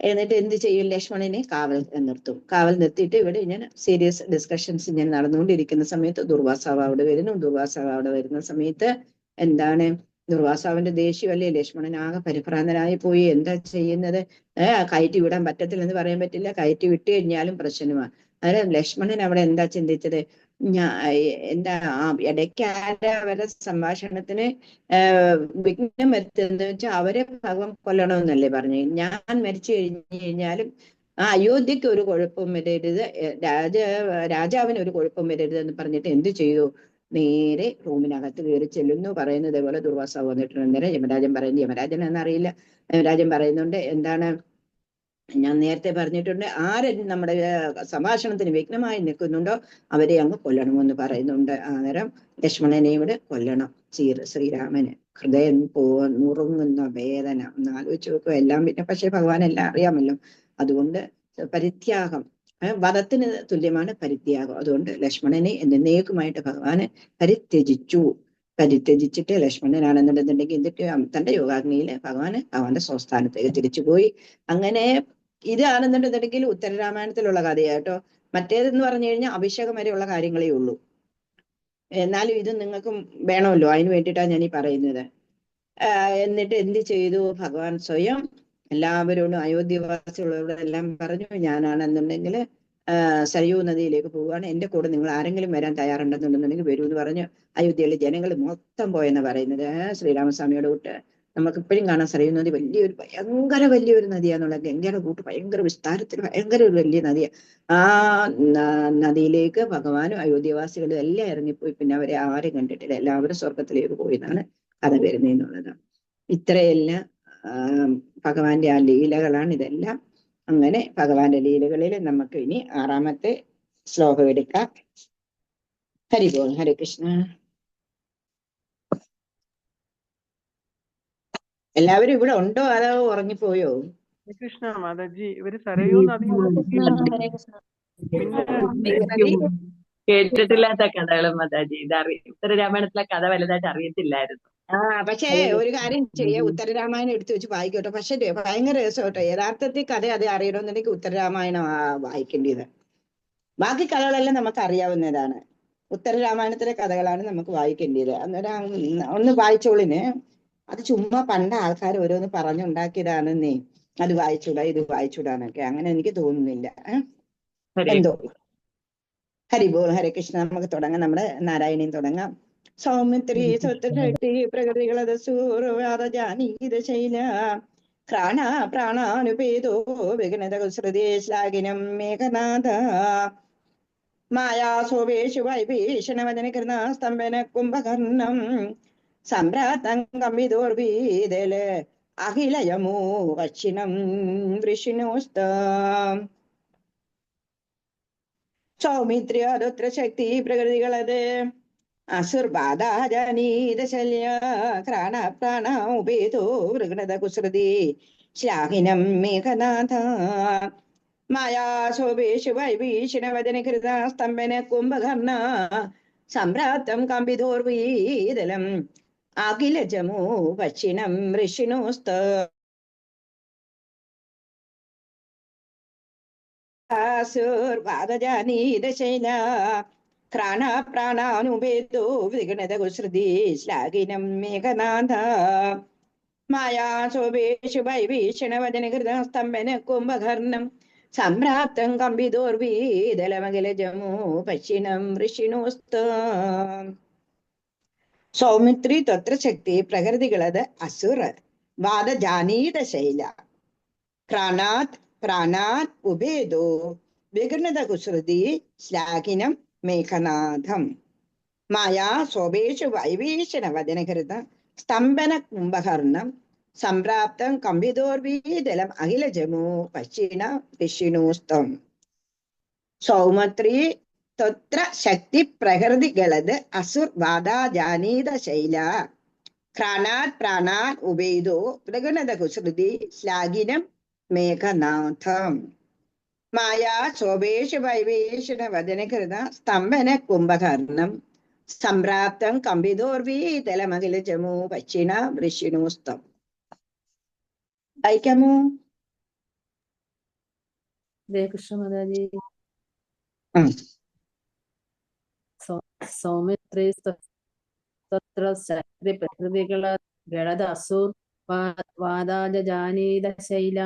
എന്നിട്ട് എന്ത് ചെയ്യും? ലക്ഷ്മണനെ കാവൽ നിർത്തും. കാവൽ നിർത്തിയിട്ട് ഇവിടെ ഇങ്ങനെ സീരിയസ് ഡിസ്കഷൻസ് ഇങ്ങനെ നടന്നുകൊണ്ടിരിക്കുന്ന സമയത്ത് ദുർവാസാവ് അവിടെ വരുന്നു. ദുർവാസാവ് അവിടെ വരുന്ന സമയത്ത് എന്താണ്, ദുർവാസാവിന്റെ ദേഷ്യമല്ലേ, ലക്ഷ്മണൻ ആകെ പരിഭ്രാന്തനായി പോയി. എന്താ ചെയ്യുന്നത്? കയറ്റി വിടാൻ പറ്റത്തില്ലെന്ന് പറയാൻ പറ്റില്ല, കയറ്റി വിട്ട് കഴിഞ്ഞാലും പ്രശ്നമാണ്. അന്നേരം ലക്ഷ്മണൻ അവിടെ എന്താ ചിന്തിച്ചത്? എന്താ ഇടയ്ക്ക് അവരുടെ സംഭാഷണത്തിന് വിഘ്നം വരുത്തുന്നത് വെച്ചാൽ അവരെ ഭഗവാൻ കൊല്ലണമെന്നല്ലേ പറഞ്ഞു. ഞാൻ മരിച്ചു കഴിഞ്ഞാലും ആ അയോധ്യക്ക് ഒരു കുഴപ്പവും വരരുത്, രാജാവിന് ഒരു കുഴപ്പവും വരരുത് എന്ന് പറഞ്ഞിട്ട് എന്ത് ചെയ്തു? നേരെ റൂമിനകത്ത് കയറി ചെല്ലുന്നു. പറയുന്നത് പോലെ ദുർവാസാവ് വന്നിട്ടുണ്ട്. അന്നേരം യമരാജൻ എന്നറിയില്ല. യമരാജൻ പറയുന്നുണ്ട്, എന്താണ്, ഞാൻ നേരത്തെ പറഞ്ഞിട്ടുണ്ട്, നമ്മുടെ സംഭാഷണത്തിന് വിഘ്നമായി നിൽക്കുന്നുണ്ടോ അവരെ അങ്ങ് കൊല്ലണമെന്ന് പറയുന്നുണ്ട്. അന്നേരം ലക്ഷ്മണനെ ഇവിടെ കൊല്ലണം. ശ്രീരാമന് ഹൃദയം നുറുങ്ങുന്ന വേദന ഒന്ന് ആലോചിച്ച് നോക്കുക. എല്ലാം പിന്നെ പക്ഷെ ഭഗവാൻ എല്ലാം അറിയാമല്ലോ. അതുകൊണ്ട് പരിത്യാഗം, വധത്തിന് തുല്യമാണ് പരിത്യാഗം. അതുകൊണ്ട് ലക്ഷ്മണനെ എന്നേക്കുമായിട്ട് ഭഗവാന് പരിത്യജിച്ചിട്ട് ലക്ഷ്മണനാണെന്നുണ്ടെന്നുണ്ടെങ്കിൽ എന്നിട്ട് തന്റെ യോഗാഗ്നിയില് ഭഗവാന്റെ സ്വസ്ഥാനത്തേക്ക് തിരിച്ചുപോയി. അങ്ങനെ ഇതാണെന്നുണ്ടെന്നുണ്ടെങ്കിൽ ഉത്തരരാമായണത്തിലുള്ള കഥയാട്ടോ. മറ്റേതെന്ന് പറഞ്ഞു കഴിഞ്ഞാൽ അഭിഷേകം വരെയുള്ള കാര്യങ്ങളേ ഉള്ളൂ. എന്നാലും ഇത് നിങ്ങൾക്കും വേണമല്ലോ, അതിന് വേണ്ടിയിട്ടാണ് ഞാൻ ഈ പറയുന്നത്. എന്നിട്ട് എന്ത് ചെയ്തു? ഭഗവാൻ സ്വയം എല്ലാവരോടും അയോധ്യവാസികളോടെല്ലാം പറഞ്ഞു, ഞാനാണെന്നുണ്ടെങ്കിൽ സരയൂ നദിയിലേക്ക് പോവുകയാണ്. എന്റെ കൂടെ നിങ്ങൾ ആരെങ്കിലും വരാൻ തയ്യാറുണ്ടെന്നുണ്ടെന്നുണ്ടെങ്കിൽ വരൂ എന്ന് പറഞ്ഞ് അയോധ്യയിലെ ജനങ്ങൾ മൊത്തം പോയെന്ന് പറയുന്നത്. ശ്രീരാമസ്വാമിയുടെ കൂട്ട് നമുക്ക് ഇപ്പോഴും കാണാൻ സരയൂ നദി ഭയങ്കര വലിയൊരു നദിയാന്നുള്ള ഗംഗയുടെ കൂട്ട് ഭയങ്കര വിസ്താരത്തിൽ ഭയങ്കര ഒരു വലിയ നദിയാണ്. ആ നദിയിലേക്ക് ഭഗവാനും അയോധ്യവാസികളും എല്ലാം ഇറങ്ങിപ്പോയി. പിന്നെ അവരെ ആരും കണ്ടിട്ടില്ല, എല്ലാവരും സ്വർഗത്തിലേക്ക് പോയി എന്നാണ് കഥ വരുന്നതെന്നുള്ളതാണ്. ഇത്രയെല്ലാം ഭഗവാന്റെ ആ ലീലകളാണ് ഇതെല്ലാം. അങ്ങനെ ഭഗവാന്റെ ലീലകളിൽ നമുക്ക് ഇനി 6ാമത്തെ ശ്ലോകം എടുക്കാം. ഹരിബോൾ. ഹരേ കൃഷ്ണ. എല്ലാവരും ഇവിടെ ഉണ്ടോ അതോ ഉറങ്ങിപ്പോയോ? കൃഷ്ണ മാതാജി, ഇവര് സരയൂ നദി കേട്ടിട്ടില്ലാത്ത കഥകളും മാതാജി. ഉത്തരരാമായണത്തിലെ കഥ വലുതായിട്ട് അറിയത്തില്ലായിരുന്നു. പക്ഷേ ഒരു കാര്യം ചെയ്യാം, ഉത്തരരാമായണം എടുത്തു വെച്ച് വായിക്കോട്ടെ. പക്ഷെ ഭയങ്കര രസമായിട്ടോ. യഥാർത്ഥത്തിൽ കഥ അത് അറിയണമെന്നുണ്ടെങ്കിൽ ഉത്തരരാമായണം വായിക്കേണ്ടത്. ബാക്കി കഥകളെല്ലാം നമുക്ക് അറിയാവുന്നതാണ്. ഉത്തരരാമായണത്തിലെ കഥകളാണ് നമുക്ക് വായിക്കേണ്ടത്. അന്നേരം ഒന്ന് വായിച്ചോളിന്. അത് ചുമ്മാ പണ്ട ആൾക്കാർ ഓരോന്ന് പറഞ്ഞുണ്ടാക്കിയതാണെന്നേ. അത് വായിച്ചൂടാ ഇത് വായിച്ചൂടാന്നൊക്കെ. അങ്ങനെ എനിക്ക് തോന്നുന്നില്ല. എന്തോ. ഹരിബോൾ. ഹരേ കൃഷ്ണ. നമുക്ക് തുടങ്ങാം. നമ്മുടെ നാരായണീയം തുടങ്ങാം. സൗമിത്രി സ്വത്രി പ്രകൃതികളത് സൂർവാദജാനീത ശൈല പ്രാണ പ്രാണാനുപേദോ വിഘ്നത കുസൃതി ശ്ലാഘിനം മേഘനാഥ മായാസോപേഷു വൈഭീഷണവദന കൃത സ്തംഭന കുംഭകർണം സംഭ്രാതംഗമിതോർവീതല് അഖിലയമോ വക്ഷിണം വൃഷിണോസ്ത സൗമിത്രി അരുദ്ര ശക്തി പ്രകൃതികളത് അസുർബാധാജനീത ശല്യ ക്രാണ പ്രാണ ഉപേതോ വൃഗ്ണത കുസൃതി ശ്ലാഘിനം മേഘനാഥ മായാശോഭേഷു വൈഭീഷണവദന കൃത സ്തംഭന കുംഭകർണ സംഭ്രാത്തം കമ്പിതോർവീതലം അഖില ജമോ വക്ഷിണം ഋഷിണോസ്ത അസുർബാധാജനീത ശൈല ക്രാണ പ്രാണാനുഭേദോ വിഘ്നത കുസൃതി ശ്ലാഘിനം മേഘനാഥ മായാശോഭേഷു വൈഭീഷണവദന കൃത സ്തംഭന കുംഭകർണം സംഭ്രാപ്തം കമ്പിതോർവീതലമഖില ജമോ പശ്യണം ഋഷിണോസ്ത സൗമിത്രി ത്വത്ര ശക്തി പ്രകൃതികളത് അസുർ വാദജാനീത ശൈല പ്രാണാത് പ്രാണാത് ഉഭേദോ വിഘ്നത കുസൃതി ശ്ലാഘിനം മേഘനാഥം മായാ ശോഭേഷു വൈഭീഷണവദനകൃത സ്തംഭന കുംഭകർണം സംപ്രാപ്തം കമ്പിതോർവീതലം അഖില ജമോ പശ്യണ ഋഷിണോസ്തം സൗമത്രി ത്വത്ര ശക്തി പ്രകൃതികളത് അസുർ വാദാജാനീത ശൈല ക്രാണാത് പ്രാണാത് ഉഭേദോ വിഘ്നത കുസൃതി ശ്ലാഘിനം മേഘനാഥം മായാ ശോഭേഷു വൈഭീഷണവദനകൃത സ്തംഭന കുംഭകർണം സംപ്രാപ്തം കമ്പിതോർവീതലമഖില ജമോ പശ്യണ വൃഷിണോസ്തം. വായിക്കാമോ? കൃഷ്ണമാതാജി. സൗമിത്രി തത്ര ശക്തി പ്രകൃതികള ഗളത അസുർ വാദാജാനീത ശൈല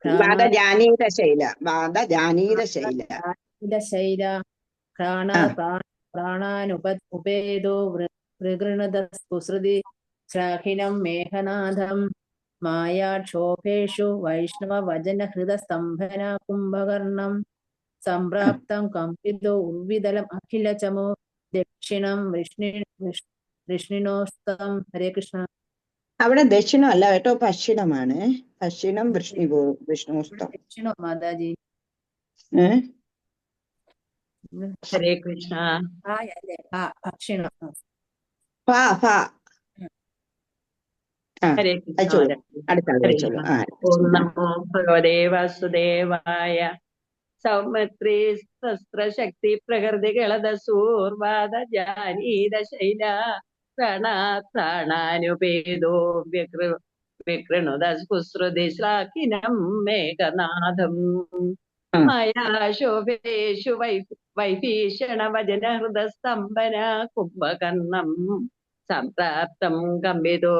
വാദജാനീത ശൈല വാദജാനീത ശൈല ശൈല പ്രാണ പ്രാണാനുപേദോ വൃഗൃണത കുസൃതി ശ്ലാഘിനം മേഘനാഥം മായാക്ഷോഭേഷു വൈഷ്ണവ വചന ഹൃദ സ്തംഭന കുംഭകർണം സംപ്രാപ്തം കമ്പിതോ ഉർവിതലം അഖില ചമോ ദക്ഷിണം വൃഷ്ണിനോസ്തം. ഹരേ കൃഷ്ണ. അവിടെ ദക്ഷിണം അല്ല കേട്ടോ, പശ്ചിമമാണ്. പശ്ചിമം വിഷ്ണുസ്തം. ദക്ഷിണോ മാതാജി? ഹരേ കൃഷ്ണ. ദക്ഷിണം. ഹരേ കൃഷ്ണ. ഓം നമോ ഭഗവതേ വാസുദേവായ. സൗമിത്രി ശക്തി പ്രകൃതികളത സൂർവാദജാനീത ശൈല പ്രാണാനുപേദോ വികൃണുത കുസൃതി ശ്ലാഘിനം മേഘനാഥം മായാശോഭേഷു വൈഭീഷണ വചന ഹൃദസ്തംഭന കുംഭകർണം സംപ്രാപ്തം കമ്പിതോ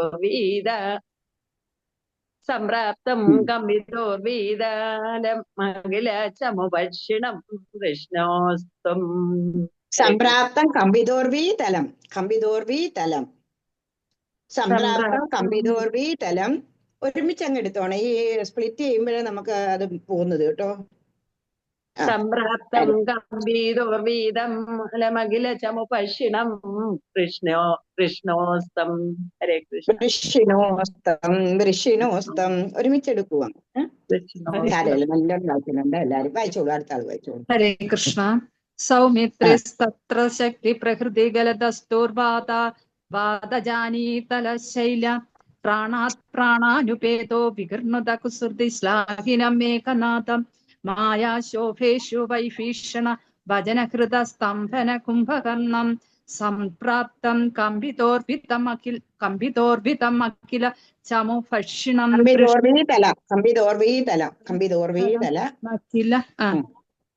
സംപ്രാപ്തം കമ്പിതോർവീതാലം മകില ചമുപക്ഷിണം കൃഷ്ണോസ്തം. സംപ്രാപ്തം കമ്പിതോർവീതലം. കമ്പിതോർവീതലം. സംപ്രാപ്തം കമ്പിതോർവീതലം. ഒരുമിച്ച് അങ്ങ് എടുത്തോണം. ഈ സ്പ്ലിറ്റ് ചെയ്യുമ്പോഴേ നമുക്ക് അത് പോകുന്നത് കേട്ടോ. സംപ്രാപ്തം കമ്പീതോർവീതം മകില ചമുപക്ഷിണം കൃഷ്ണോസ്തം. ഹരേ കൃഷ്ണ. വൃഷിണോസ്തം. വൃഷിണോസ്തം. ഒരുമിച്ചെടുക്കുക. സാരമില്ല, നല്ലോണം വായിക്കുന്നുണ്ട്. എല്ലാരും വായിച്ചോളൂ. അടുത്ത ആൾ വായിച്ചോളൂ. ഹരേ കൃഷ്ണ. സൗമിത്രിസ്തത്ര ശക്തി പ്രകൃതി ഗലതസ്തോർവാദജാനീതലശൈല പ്രാണാത് പ്രാണാനുപേതോ വികർണുത കുസൃതി ശ്ലാഘിനം മേഘനാഥം മായാശോഭേഷു വൈഭീഷണ ഭജനഹൃത സ്തംഭന കുംഭകർണം സംപ്രാപ്തം കമ്പിതോർവിതം അഖില ചമുഭക്ഷിണം അഖില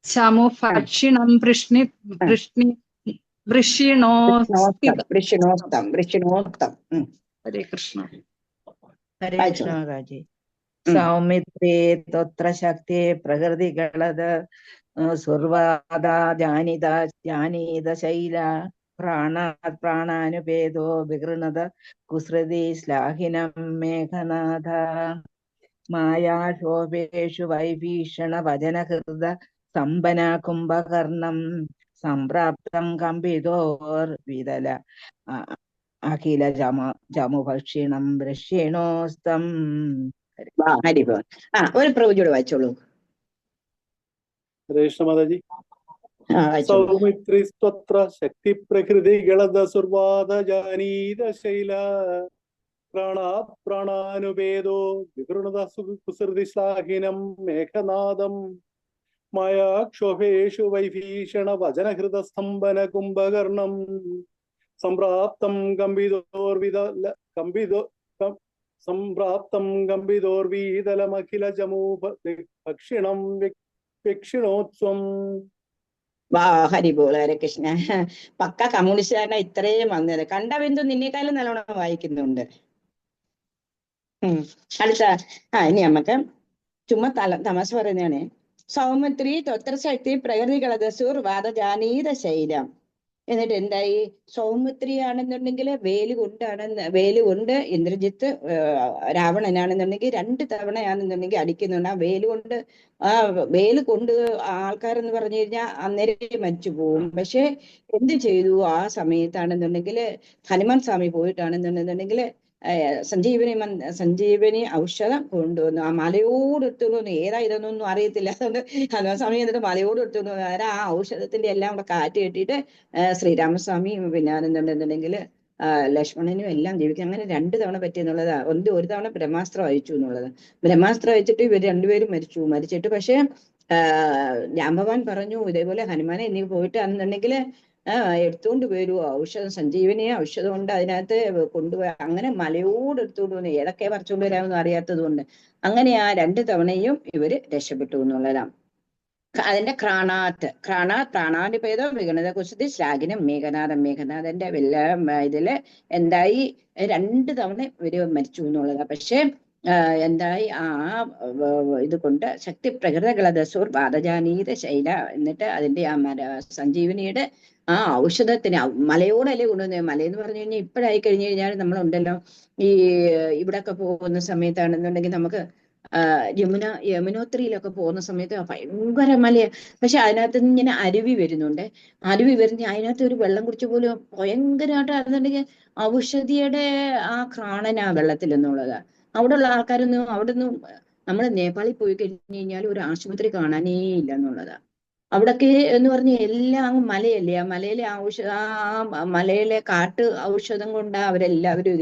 ചമുഭക്ഷിണം വൃഷിണോസ്തം. ഹരേ കൃഷ്ണ. ഹരേ കൃഷ്ണ മാതാജി. സൗമിത്രേ ത്വത്ര ശക്തി പ്രകൃതികളത് സുർവാദാ ശൈല പ്രാണാത് പ്രാണാനുപേദോ വികൃണത കുസൃതി ശ്ലാഘിനം മേഘനാഥ മായാശോഭേഷു വൈഭീഷണ വചനഹൃത സ്തംഭന കുംഭകർണം സംപ്രാപ്തം കമ്പിതോർവിതല അഖില ജമുഭക്ഷിണം വൃഷിണോസ്തം. ഹരിഭവൻ. ഒരു പ്രവചോട് വായിച്ചോളൂ. കൃഷ്ണ മാതാജി. സൗമിത്രിസ്ത്വത്ര ശക്തി പ്രകൃതി ഗളദസുർവാദജാനീത ശൈല പ്രാണാത് പ്രാണാനുപേദോ വികൃണത കുസൃതി ശ്ലാഘിനം മേഘനാദം മായാക്ഷോഭേഷു വൈഭീഷണ വചനഹൃത സ്തംഭന കുംഭകർണം സംപ്രാപ്തം കമ്പിതോർവീതലമഖില ജമൂഭക്ഷിണം വിക്ഷിണോത്സം. വാ ഹരിബോൾ. ഹരേ കൃഷ്ണ. പക്ക കമ്മ്യൂണിസ്റ്റുകാരനെ ഇത്രയും വന്നത്. കണ്ട ബിന്ദു നിന്നേക്കാളും നല്ലോണം വായിക്കുന്നുണ്ട്. അടുത്ത ഇനി നമുക്ക് ചുമ്മാ തമാശ പറയുന്നതാണ്. സൗമിത്രി ത്വത്ര ശക്തി പ്രകൃതി കളദസുർ വാദജാനീത ശൈലം. എന്നിട്ട് എന്തായി? സൗമിത്രി ആണെന്നുണ്ടെങ്കിൽ വേലുകൊണ്ട് ഇന്ദ്രജിത്ത് രാവണനാണെന്നുണ്ടെങ്കിൽ 2 തവണയാണെന്നുണ്ടെങ്കിൽ അടിക്കുന്നുണ്ട്. ആ വേല് കൊണ്ട് ആൾക്കാരെന്ന് പറഞ്ഞു കഴിഞ്ഞാൽ അന്നേരം മരിച്ചു പോവും. പക്ഷെ എന്ത് ചെയ്തു? ആ സമയത്താണെന്നുണ്ടെങ്കിൽ ഹനുമാൻ സ്വാമി പോയിട്ടാണെന്നുണ്ടെങ്കിൽ സഞ്ജീവനി ഔഷധം കൊണ്ടുവന്നു. ആ മലയോട് എടുത്തുകൊണ്ടു. ഏതാ ഇതൊന്നും അറിയത്തില്ല. അതുകൊണ്ട് ഹനുമാൻ സ്വാമി എന്നിട്ട് മലയോട് എടുത്തുകൊണ്ടു. ആ ഔഷധത്തിന്റെ എല്ലാം കൂടെ കാറ്റ് കെട്ടിയിട്ട് ശ്രീരാമസ്വാമി പിന്നെ എന്നുണ്ടെന്നുണ്ടെങ്കിൽ ലക്ഷ്മണനും എല്ലാം ജീവിക്കും. അങ്ങനെ 2 തവണ പറ്റിയെന്നുള്ളതാ. ഒരു തവണ ബ്രഹ്മാസ്ത്രം അയച്ചു എന്നുള്ളത്. ബ്രഹ്മാസ്ത്രം അയച്ചിട്ട് ഇവർ 2 പേരും മരിച്ചിട്ട് പക്ഷെ രാംഭവാൻ പറഞ്ഞു, ഇതേപോലെ ഹനുമാനെ നീ പോയിട്ട് ആണെന്നുണ്ടെങ്കിൽ എടുത്തുകൊണ്ട് വരൂ, ഔഷധം സഞ്ജീവനി ഔഷധം കൊണ്ട് അതിനകത്ത് കൊണ്ടുപോയി. അങ്ങനെ മലയോട് എടുത്തുകൊണ്ട് വന്നു. ഏതൊക്കെ പറിച്ചുകൊണ്ട് വരാമെന്ന് അറിയാത്തത് കൊണ്ട് അങ്ങനെ ആ 2 തവണയും ഇവര് രക്ഷപ്പെട്ടു എന്നുള്ളതാണ്. അതിന്റെ പ്രാണാനുപേതോ വിഗണത കുസൃതി ശ്ലാഘിനം മേഘനാഥന്റെ ഇതില് എന്തായി? 2 തവണ ഇവര് മരിച്ചു എന്നുള്ളതാണ്. പക്ഷെ എന്തായി? ആ ഇത് കൊണ്ട് ശക്തി പ്രകൃതകളദസൂർ വാദജാനീത ശൈല. എന്നിട്ട് അതിന്റെ ആ സഞ്ജീവനിയുടെ ആ ഔഷധത്തിന് മലയോടല്ലേ കൊണ്ടുവന്നത്. മലയെന്ന് പറഞ്ഞു കഴിഞ്ഞാൽ ഇപ്പോഴായി കഴിഞ്ഞു കഴിഞ്ഞാൽ നമ്മളുണ്ടല്ലോ ഈ ഇവിടെയൊക്കെ പോകുന്ന സമയത്താണെന്നുണ്ടെങ്കിൽ നമുക്ക് യമുനോത്രിയിലൊക്കെ പോകുന്ന സമയത്ത് ഭയങ്കര മലയാണ്. പക്ഷെ അതിനകത്ത് നിന്ന് ഇങ്ങനെ അരുവി വരുന്നുണ്ട്. അരുവി വരുന്ന അതിനകത്ത് ഒരു വെള്ളം കുടിച്ച പോലും ഭയങ്കരമായിട്ട് ആണെന്നുണ്ടെങ്കിൽ ഔഷധിയുടെ ആ ഘ്രാണന വെള്ളത്തിൽ എന്നുള്ളതാ. അവിടെയുള്ള ആൾക്കാരൊന്നും നമ്മൾ നേപ്പാളിൽ പോയി കഴിഞ്ഞു കഴിഞ്ഞാൽ ഒരു ആശുപത്രി കാണാനേ ഇല്ല എന്നുള്ളതാ. അവിടൊക്കെ എന്ന് പറഞ്ഞ എല്ലാം മലയല്ലേ. ആ മലയിലെ മലയിലെ കാട്ട് ഔഷധം കൊണ്ട് അവരെല്ലാവരും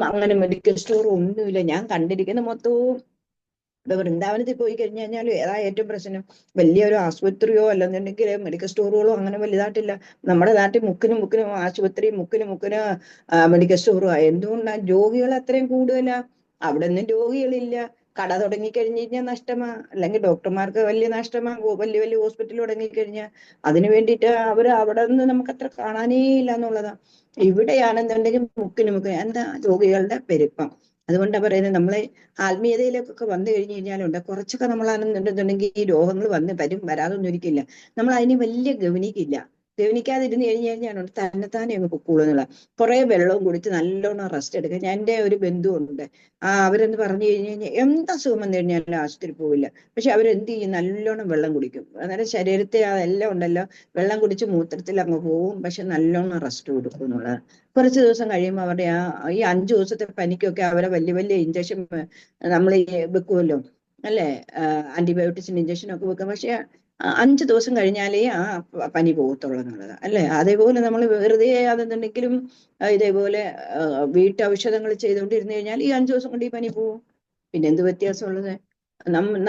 അങ്ങനെ മെഡിക്കൽ സ്റ്റോർ ഒന്നുമില്ല. ഞാൻ കണ്ടിരിക്കുന്ന മൊത്തവും വൃന്ദാവനത്തിൽ പോയി കഴിഞ്ഞു കഴിഞ്ഞാൽ ഏതാ ഏറ്റവും പ്രശ്നം? വലിയൊരു ആശുപത്രിയോ അല്ലെന്നുണ്ടെങ്കിൽ മെഡിക്കൽ സ്റ്റോറുകളോ അങ്ങനെ വലുതായിട്ടില്ല. നമ്മുടെ നാട്ടിൽ മുക്കിനും ആശുപത്രി, മുക്കിന് മെഡിക്കൽ സ്റ്റോറും. എന്തുകൊണ്ടാണ്? രോഗികൾ അത്രയും കൂടുതലാ. അവിടെ ഒന്നും രോഗികളില്ല. കട തുടങ്ങിക്കഴിഞ്ഞു കഴിഞ്ഞാൽ നഷ്ടമാ. അല്ലെങ്കിൽ ഡോക്ടർമാർക്ക് വലിയ നഷ്ടമാ. വലിയ ഹോസ്പിറ്റൽ തുടങ്ങിക്കഴിഞ്ഞാൽ അതിന് വേണ്ടിയിട്ട് അവിടെ നിന്ന് നമുക്ക് അത്ര കാണാനേ ഇല്ല എന്നുള്ളതാ. ഇവിടെയാണെന്നുണ്ടെങ്കിൽ മുക്കിന് എന്താ രോഗികളുടെ പെരുപ്പം. അതുകൊണ്ടാണ് പറയുന്നത് നമ്മളെ ആത്മീയതയിലേക്കൊക്കെ വന്നു കഴിഞ്ഞു കഴിഞ്ഞാലുണ്ട് കുറച്ചൊക്കെ നമ്മളാണെന്നുണ്ടെന്നുണ്ടെങ്കിൽ ഈ രോഗങ്ങൾ വരും, വരാതൊന്നും ഇരിക്കില്ല. നമ്മൾ അതിന് വലിയ ഗവനിക്കാതിരുന്ന് കഴിഞ്ഞു കഴിഞ്ഞാൽ തന്നെത്താനെ അങ്ങ് പൊക്കോളൂ എന്നുള്ള. കുറെ വെള്ളവും കുടിച്ച് നല്ലോണം റെസ്റ്റ് എടുക്കുക. ഞാൻ എൻ്റെ ഒരു ബന്ധുവുണ്ട്, അവരെന്ന് പറഞ്ഞു കഴിഞ്ഞു കഴിഞ്ഞാൽ എന്താ സുഖം വന്നു കഴിഞ്ഞാലും ആശുപത്രി പോവില്ല. പക്ഷെ അവരെന്ത് ചെയ്യും, നല്ലോണം വെള്ളം കുടിക്കും. അന്നേരം ശരീരത്തെ അതെല്ലാം ഉണ്ടല്ലോ, വെള്ളം കുടിച്ച് മൂത്രത്തിൽ അങ്ങ് പോവും, പക്ഷെ നല്ലോണം റെസ്റ്റ് കൊടുക്കും എന്നുള്ളത്. കുറച്ച് ദിവസം കഴിയുമ്പോൾ അവരുടെ ഈ 5 ദിവസത്തെ പനിക്കൊക്കെ അവരെ വലിയ വലിയ ഇഞ്ചക്ഷൻ നമ്മൾ വെക്കുമല്ലോ അല്ലേ, ആന്റിബയോട്ടിക്സിന് ഇഞ്ചക്ഷൻ ഒക്കെ വെക്കും. പക്ഷെ 5 ദിവസം കഴിഞ്ഞാലേ ആ പനി പോകത്തുള്ളൂ എന്നുള്ളത് അല്ലേ. അതേപോലെ നമ്മൾ വെറുതെ അതെന്നുണ്ടെങ്കിലും ഇതേപോലെ വീട്ടൗഷധങ്ങൾ ചെയ്തുകൊണ്ടിരുന്നു കഴിഞ്ഞാൽ ഈ 5 ദിവസം കൊണ്ട് ഈ പനി പോവും. പിന്നെ എന്ത് വ്യത്യാസമുള്ളത്?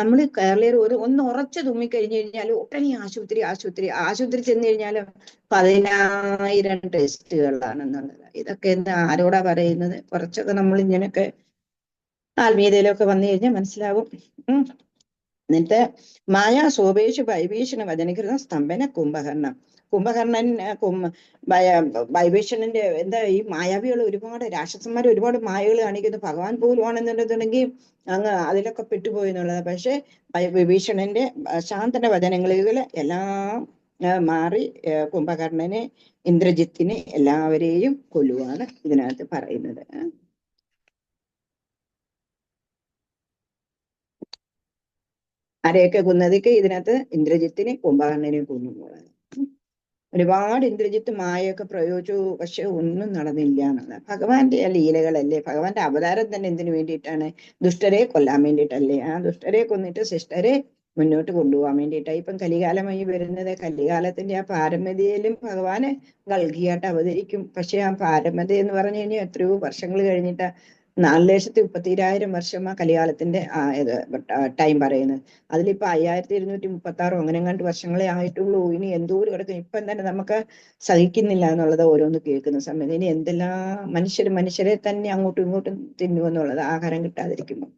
നമ്മൾ കേരളീയർ ഒന്ന് ഉറച്ചു തുമ്മിക്കഴിഞ്ഞു കഴിഞ്ഞാൽ ഉടനെ ആശുപത്രി ചെന്ന് കഴിഞ്ഞാൽ 10,000 ടെസ്റ്റുകളാണെന്നുള്ളത്. ഇതൊക്കെ എന്താ, ആരോടാ പറയുന്നത്? കുറച്ചൊക്കെ നമ്മൾ ഇങ്ങനെയൊക്കെ ആത്മീയതയിലൊക്കെ വന്നു കഴിഞ്ഞാൽ മനസ്സിലാവും. എന്നിട്ട് മായാ സോപേഷു വൈഭീഷണ വചനകൃത സ്തംഭന കുംഭകർണൻ വൈഭീഷണന്റെ എന്താ, ഈ മായാവികൾ ഒരുപാട് രാക്ഷസന്മാർ ഒരുപാട് മായകൾ കാണിക്കുന്നു. ഭഗവാൻ പോലും ആണെന്നുണ്ടെന്നുണ്ടെങ്കിൽ അങ്ങ് അതിലൊക്കെ പെട്ടുപോയി എന്നുള്ളത്. പക്ഷെ വിഭീഷണന്റെ ശാന്തന വചനങ്ങളിൽ എല്ലാം മാറി കുംഭകർണനെ, ഇന്ദ്രജിത്തിനെ എല്ലാവരെയും കൊല്ലുവാണ് ഇതിനകത്ത് പറയുന്നത്. ആരെയൊക്കെ കൊന്നതൊക്കെ ഇതിനകത്ത് ഇന്ദ്രജിത്തിനെ കുംഭകർണനെ കൊന്നുപോയത്. ഒരുപാട് ഇന്ദ്രജിത്ത് മായയൊക്കെ പ്രയോഗിച്ചു, പക്ഷെ ഒന്നും നടന്നില്ല എന്നുള്ളത്. ഭഗവാന്റെ ലീലകളല്ലേ, ഭഗവാന്റെ അവതാരം തന്നെ എന്തിനു വേണ്ടിയിട്ടാണ്? ദുഷ്ടരെ കൊല്ലാൻ വേണ്ടിയിട്ടല്ലേ. ആ ദുഷ്ടരെ കൊന്നിട്ട് ശിഷ്ടരെ മുന്നോട്ട് കൊണ്ടുപോകാൻ വേണ്ടിയിട്ടാണ് ഇപ്പം കലികാലമായി വരുന്നത്. കലികാലത്തിന്റെ ആ പാരമ്യതയിലും ഭഗവാന് ഗൾഗിയായിട്ട് അവതരിക്കും. പക്ഷെ ആ പാരമ്യത എന്ന് പറഞ്ഞു കഴിഞ്ഞാൽ എത്രയോ വർഷങ്ങൾ കഴിഞ്ഞിട്ടാ, 4,32,000 വർഷം ആ കലികാലത്തിന്റെ ടൈം പറയുന്നത്. അതിലിപ്പോ 5,236 അങ്ങനെ കണ്ട് വർഷങ്ങളെ ആയിട്ടുള്ളൂ. ഇനി എന്തോരം കിടക്കും. ഇപ്പം തന്നെ നമുക്ക് സഹിക്കുന്നില്ല എന്നുള്ളത് ഓരോന്ന് കേൾക്കുന്ന സമയത്ത്. ഇനി എന്തെല്ലാം മനുഷ്യരെ തന്നെ അങ്ങോട്ടും ഇങ്ങോട്ടും തിന്നുമെന്നുള്ളത്, ആഹാരം കിട്ടാതിരിക്കുന്നു.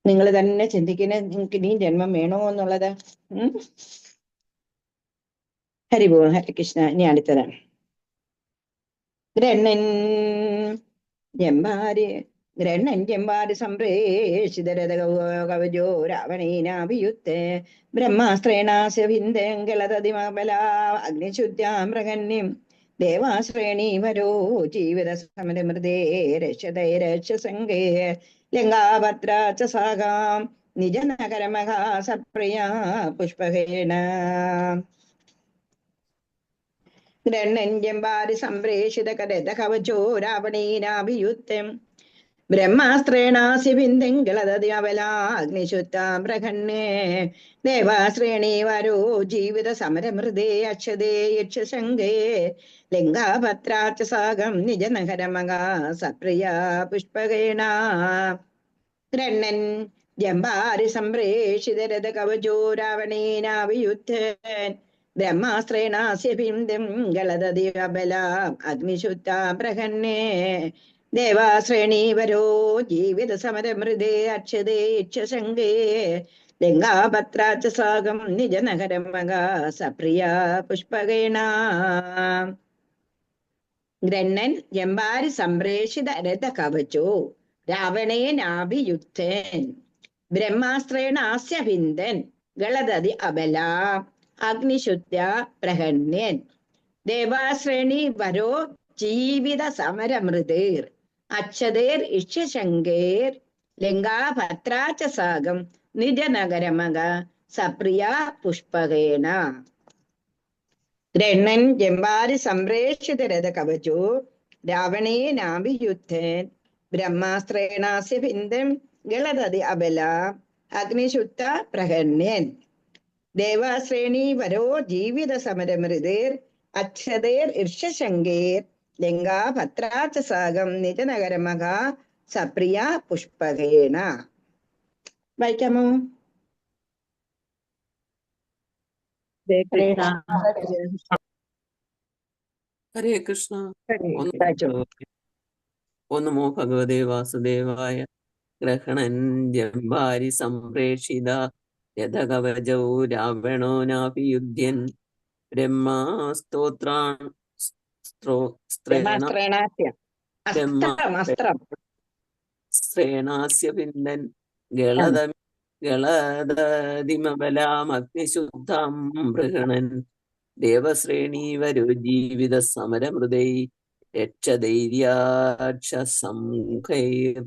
നിങ്ങൾ തന്നെ ചിന്തിക്കുന്നത്, നിങ്ങൾക്ക് ഇനിയും ജന്മം വേണോ എന്നുള്ളത്. ഹരിബോൾ, ഹരികൃഷ്ണ. ഇനി അടുത്തതാണ് ഗ്രഹണൻ ജമ്പാരി സംപ്രേഷിതരഥ കവജോ രാവണേനാഭിയുക്തേ ബ്രഹ്മാസ്ത്രേണാസ്യ ഭിന്ദംഗളതതിമബലാ അഗ്നിശുദ്ധ്യാം പ്രകന്യം ദേവാശ്രേണീവരോ ജീവിത സമരമൃതേ രക്ഷതേ രക്ഷസംഗേ ലങ്കാഭദ്ര ച സാഗാം നിജനകരമഹാ സപ്രിയാ പുഷ്പഹേണ. ഗ്രഹണഞ്ജമ്പാരി സംപ്രേഷിത കരത കവചോ രാവണേനാഭിയുക്തം ബ്രഹ്മാസ്ത്രേണാസ്യ ഭിന്ദംഗളതതിമബലാ അഗ്നിശുദ്ധാം പ്രകന്യേ ദേവാശ്രേണീവരോ ജീവിത സമരമൃതേ അക്ഷതേ യക്ഷസംഗേ ലങ്കാഭദ്രാച്ച സാഗം നിജനകരമഹാ സപ്രിയാ പുഷ്പകേണ. ഗ്രഹണൻ ജമ്പാരി സംപ്രേഷിതരഥ കവചോ രാവണേനാഭിയുക്തൻ ബ്രഹ്മാസ്ത്രേണാസ്യ ഭിന്ദംഗളതതിമബലാ അഗ്നിശുദ്ധാം പ്രകന്യേ ദേവാശ്രേണീവരോ ജീവിത സമരമൃതേ അക്ഷതേ യക്ഷസംഗേ ലങ്കാഭദ്രാച്ച സാഗം നിജനകരമഹാ സപ്രിയാ പുഷ്പകേണ. ഗ്രഹണൻ ജമ്പാരി സംപ്രേഷിത രഥ കവചോ രാവണേനാഭിയുക്തൻ ബ്രഹ്മാസ്ത്രേണാസ്യ ഭിന്ദൻ ഗളദതി അബലാ അഗ്നിശുദ്ധ്യ പ്രഹണ്യൻ ദേവാശ്രേണി വരോ ജീവിത സമരമൃതേർ അക്ഷതേർ ഇഷ്യശങ്കേർ ലങ്കാഭദ്രാച്ച സാഗം നിജനഗരമക സപ്രിയ പുഷ്പകേണ. ഗ്രഹണൻ ജമ്പാരി സംപ്രേഷിത രഥ കവചോ രാവണേനാഭിയുക്തൻ ബ്രഹ്മാസ്ത്രേണാസ്യ ഭിന്ദം ഗളദതി അബല അഗ്നിശുദ്ധ പ്രഹണ്യൻ ദേവാശ്രേണി വരോ ജീവിത സമരമൃതേർ അക്ഷതേർ ഇർഷശങ്കേർ ലങ്കാഭദ്രാച്ച സാഗം നിജനഗരമക സപ്രിയ പുഷ്പകേണ. വായിക്കാമോ? ഹരേ കൃഷ്ണ. വായിച്ചോ. ഓ നമോ ഭഗവതേ വാസുദേവായ. ഗ്രഹണൻ ജംബാരി സംപ്രേഷിത രഥകവചൗ രാവണോനാഭിയുധ്യൻ ബ്രഹ്മാസ്ത്രേണാസ്യ ശ്രേണാസ്യ പിന്ദൻ ഗളദതിമബലാമഗ്നിശുദ്ധാം ബൃഹണൻ ദേവശ്രേണീവരോ ജീവിത സമരമൃതൈ രക്ഷധൈര്യാക്ഷസംഖൈർ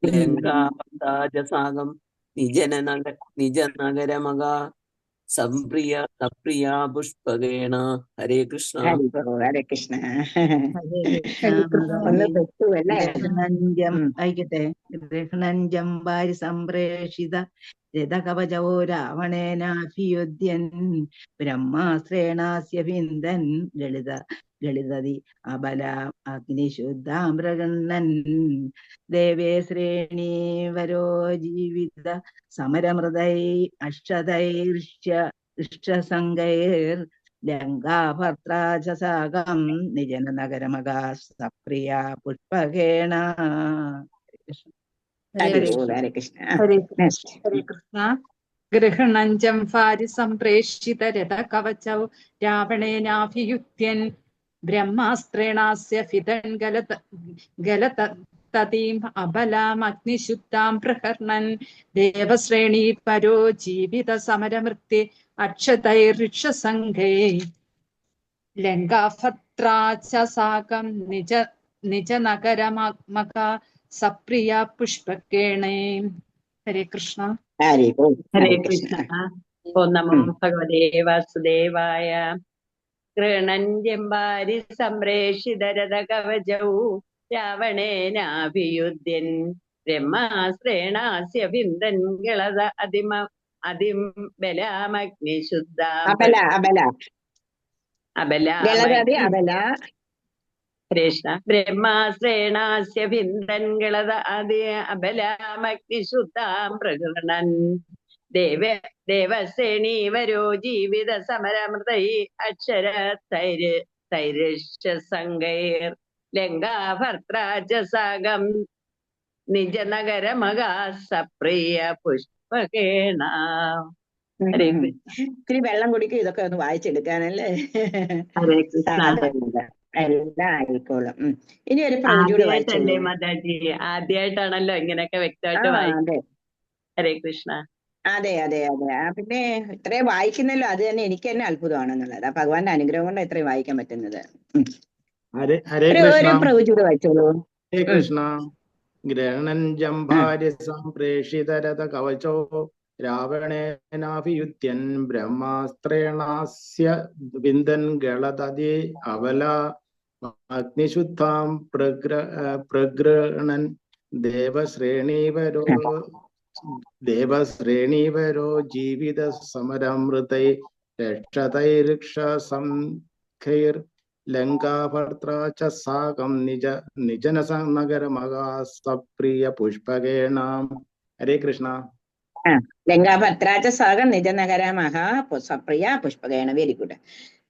ലങ്കാവതാജസാഗം നിജനഗരമകാ സപ്രിയാ പുഷ്പകേണ. ഹരേ കൃഷ്ണ. ഹരേ കൃഷ്ണ. ഹരേ കൃഷ്ണ ഒന്ന് മാതാജി. പെട്ടു അല്ലേ? ഗ്രഹണഞ്ജം വായിക്കട്ടെ. ഗ്രഹണഞ്ജം വാരി സംപ്രേഷിത രഥകവചോ രാവണേനാഭിയുദ്ധ്യൻ ബ്രഹ്മാസ്ത്രേണാസ്യ വിന്ദൻ ലളിതതി അബല അഗ്നിശുദ്ധാം പ്രഗണ്ണൻ ദേവേ ശ്രേണീവരോ ജീവിത സമരമൃതൈ അക്ഷതൈർഷ്യസംഗൈർ ലങ്കാഭർത്താചസാകം നിജനനഗരമകാ സപ്രിയ പുഷ്പകേണ. ഹരേ കൃഷ്ണ. ഹരേ Next. ഹരേ കൃഷ്ണ. ഗൃഹണഞ്ചം വാരി സംപ്രേഷിത രഥകവചൗ രാവണേനാഭിയുദ്ധ്യൻ ബ്രഹ്മാസ്ത്രേണാസ്യ ഫിതൻ ഗലതതീം അബലാമഗ്നിശുദ്ധാം പ്രഹർണൻ ദേവശ്രേണീ പരോ ജീവിത സമരമൃത്യു അക്ഷതൈർഷസംഘൈ ലങ്കാഭദ്രാചസാകം നിജനഗരമക സപ്രിയ പുഷ്പകേണേ. ഹരേ കൃഷ്ണ. ഹരേ ഹരേ കൃഷ്ണ. ഓം നമോ ഭഗവതേ വാസുദേവായ. ഗൃഹണഞ്ജംബാരി സംപ്രേഷിതരഥകവചൗ രാവണേനാഭിയുദ്ധ്യൻ ബ്രഹ്മാസ്ത്രേണാസ്യ ബിന്ദൻ ഗളദ അതിം ബലാമഗ്നിശുദ്ധാം കൃഷ്ണ. ബ്രഹ്മാസ്ത്രേണാസ്യ ബിന്ദൻ ഗളദ അബലാമഗ്നിശുദ്ധാം പ്രഗൃണൻ ദേവശ്രേണീവരോ ജീവിത സമരമൃതൈ അക്ഷരത്തൈരസംഗൈർ ലങ്കാഭർത്താചസാകം നിജനഗരമകാ സപ്രിയ പുഷ്പകേണ. ഹരേ കൃഷ്ണ. ഇത്തിരി വെള്ളം കുടിക്കും, ഇതൊക്കെ ഒന്ന് വായിച്ചെടുക്കാനല്ലേ. ഹരേ കൃഷ്ണ. എല്ലാം ആയിക്കോളും. ഇനി ഒരു പ്രവചനം ആദ്യമായിട്ടല്ലേ മാതാജി? ആദ്യമായിട്ടാണല്ലോ ഇങ്ങനെയൊക്കെ വ്യക്തമായിട്ട് വായിക്കുന്നത്. ഹരേ കൃഷ്ണ. അതെ. പിന്നെ ഇത്രയും വായിക്കുന്നല്ലോ, അത് തന്നെ എനിക്ക് തന്നെ അത്ഭുതമാണെന്നുള്ളത്. ഭഗവാന്റെ അനുഗ്രഹം കൊണ്ട് ഇത്രയും വായിക്കാൻ പറ്റുന്നത്. ഒരു പ്രവചനം വായിച്ചോളൂ. ഹരേ കൃഷ്ണ. ഗ്രഹണഞ്ജം ഭാര്യ സംപ്രേഷിതരഥ കവചോ രാവണേനാഭിയുദ്ധ്യൻ ബ്രഹ്മാസ്ത്രേണാസ്യ വിന്ദൻ ഗളതതി അബല അഗ്നിശുദ്ധാം പ്രഗൃണൻ ദേവശ്രേണീവരോ ജീവിത സമരമൃതൈ രക്ഷതൈർഷസംഖൈർ ലങ്കാഭർത്താചസാകം നിജനഗരമകാ സപ്രിയ പുഷ്പകേണ. ഹരേ കൃഷ്ണ. ലങ്കാഭദ്രാചസാകം നിജനഗര മഹാ സപ്രിയ പുഷ്പകേണ. Very good.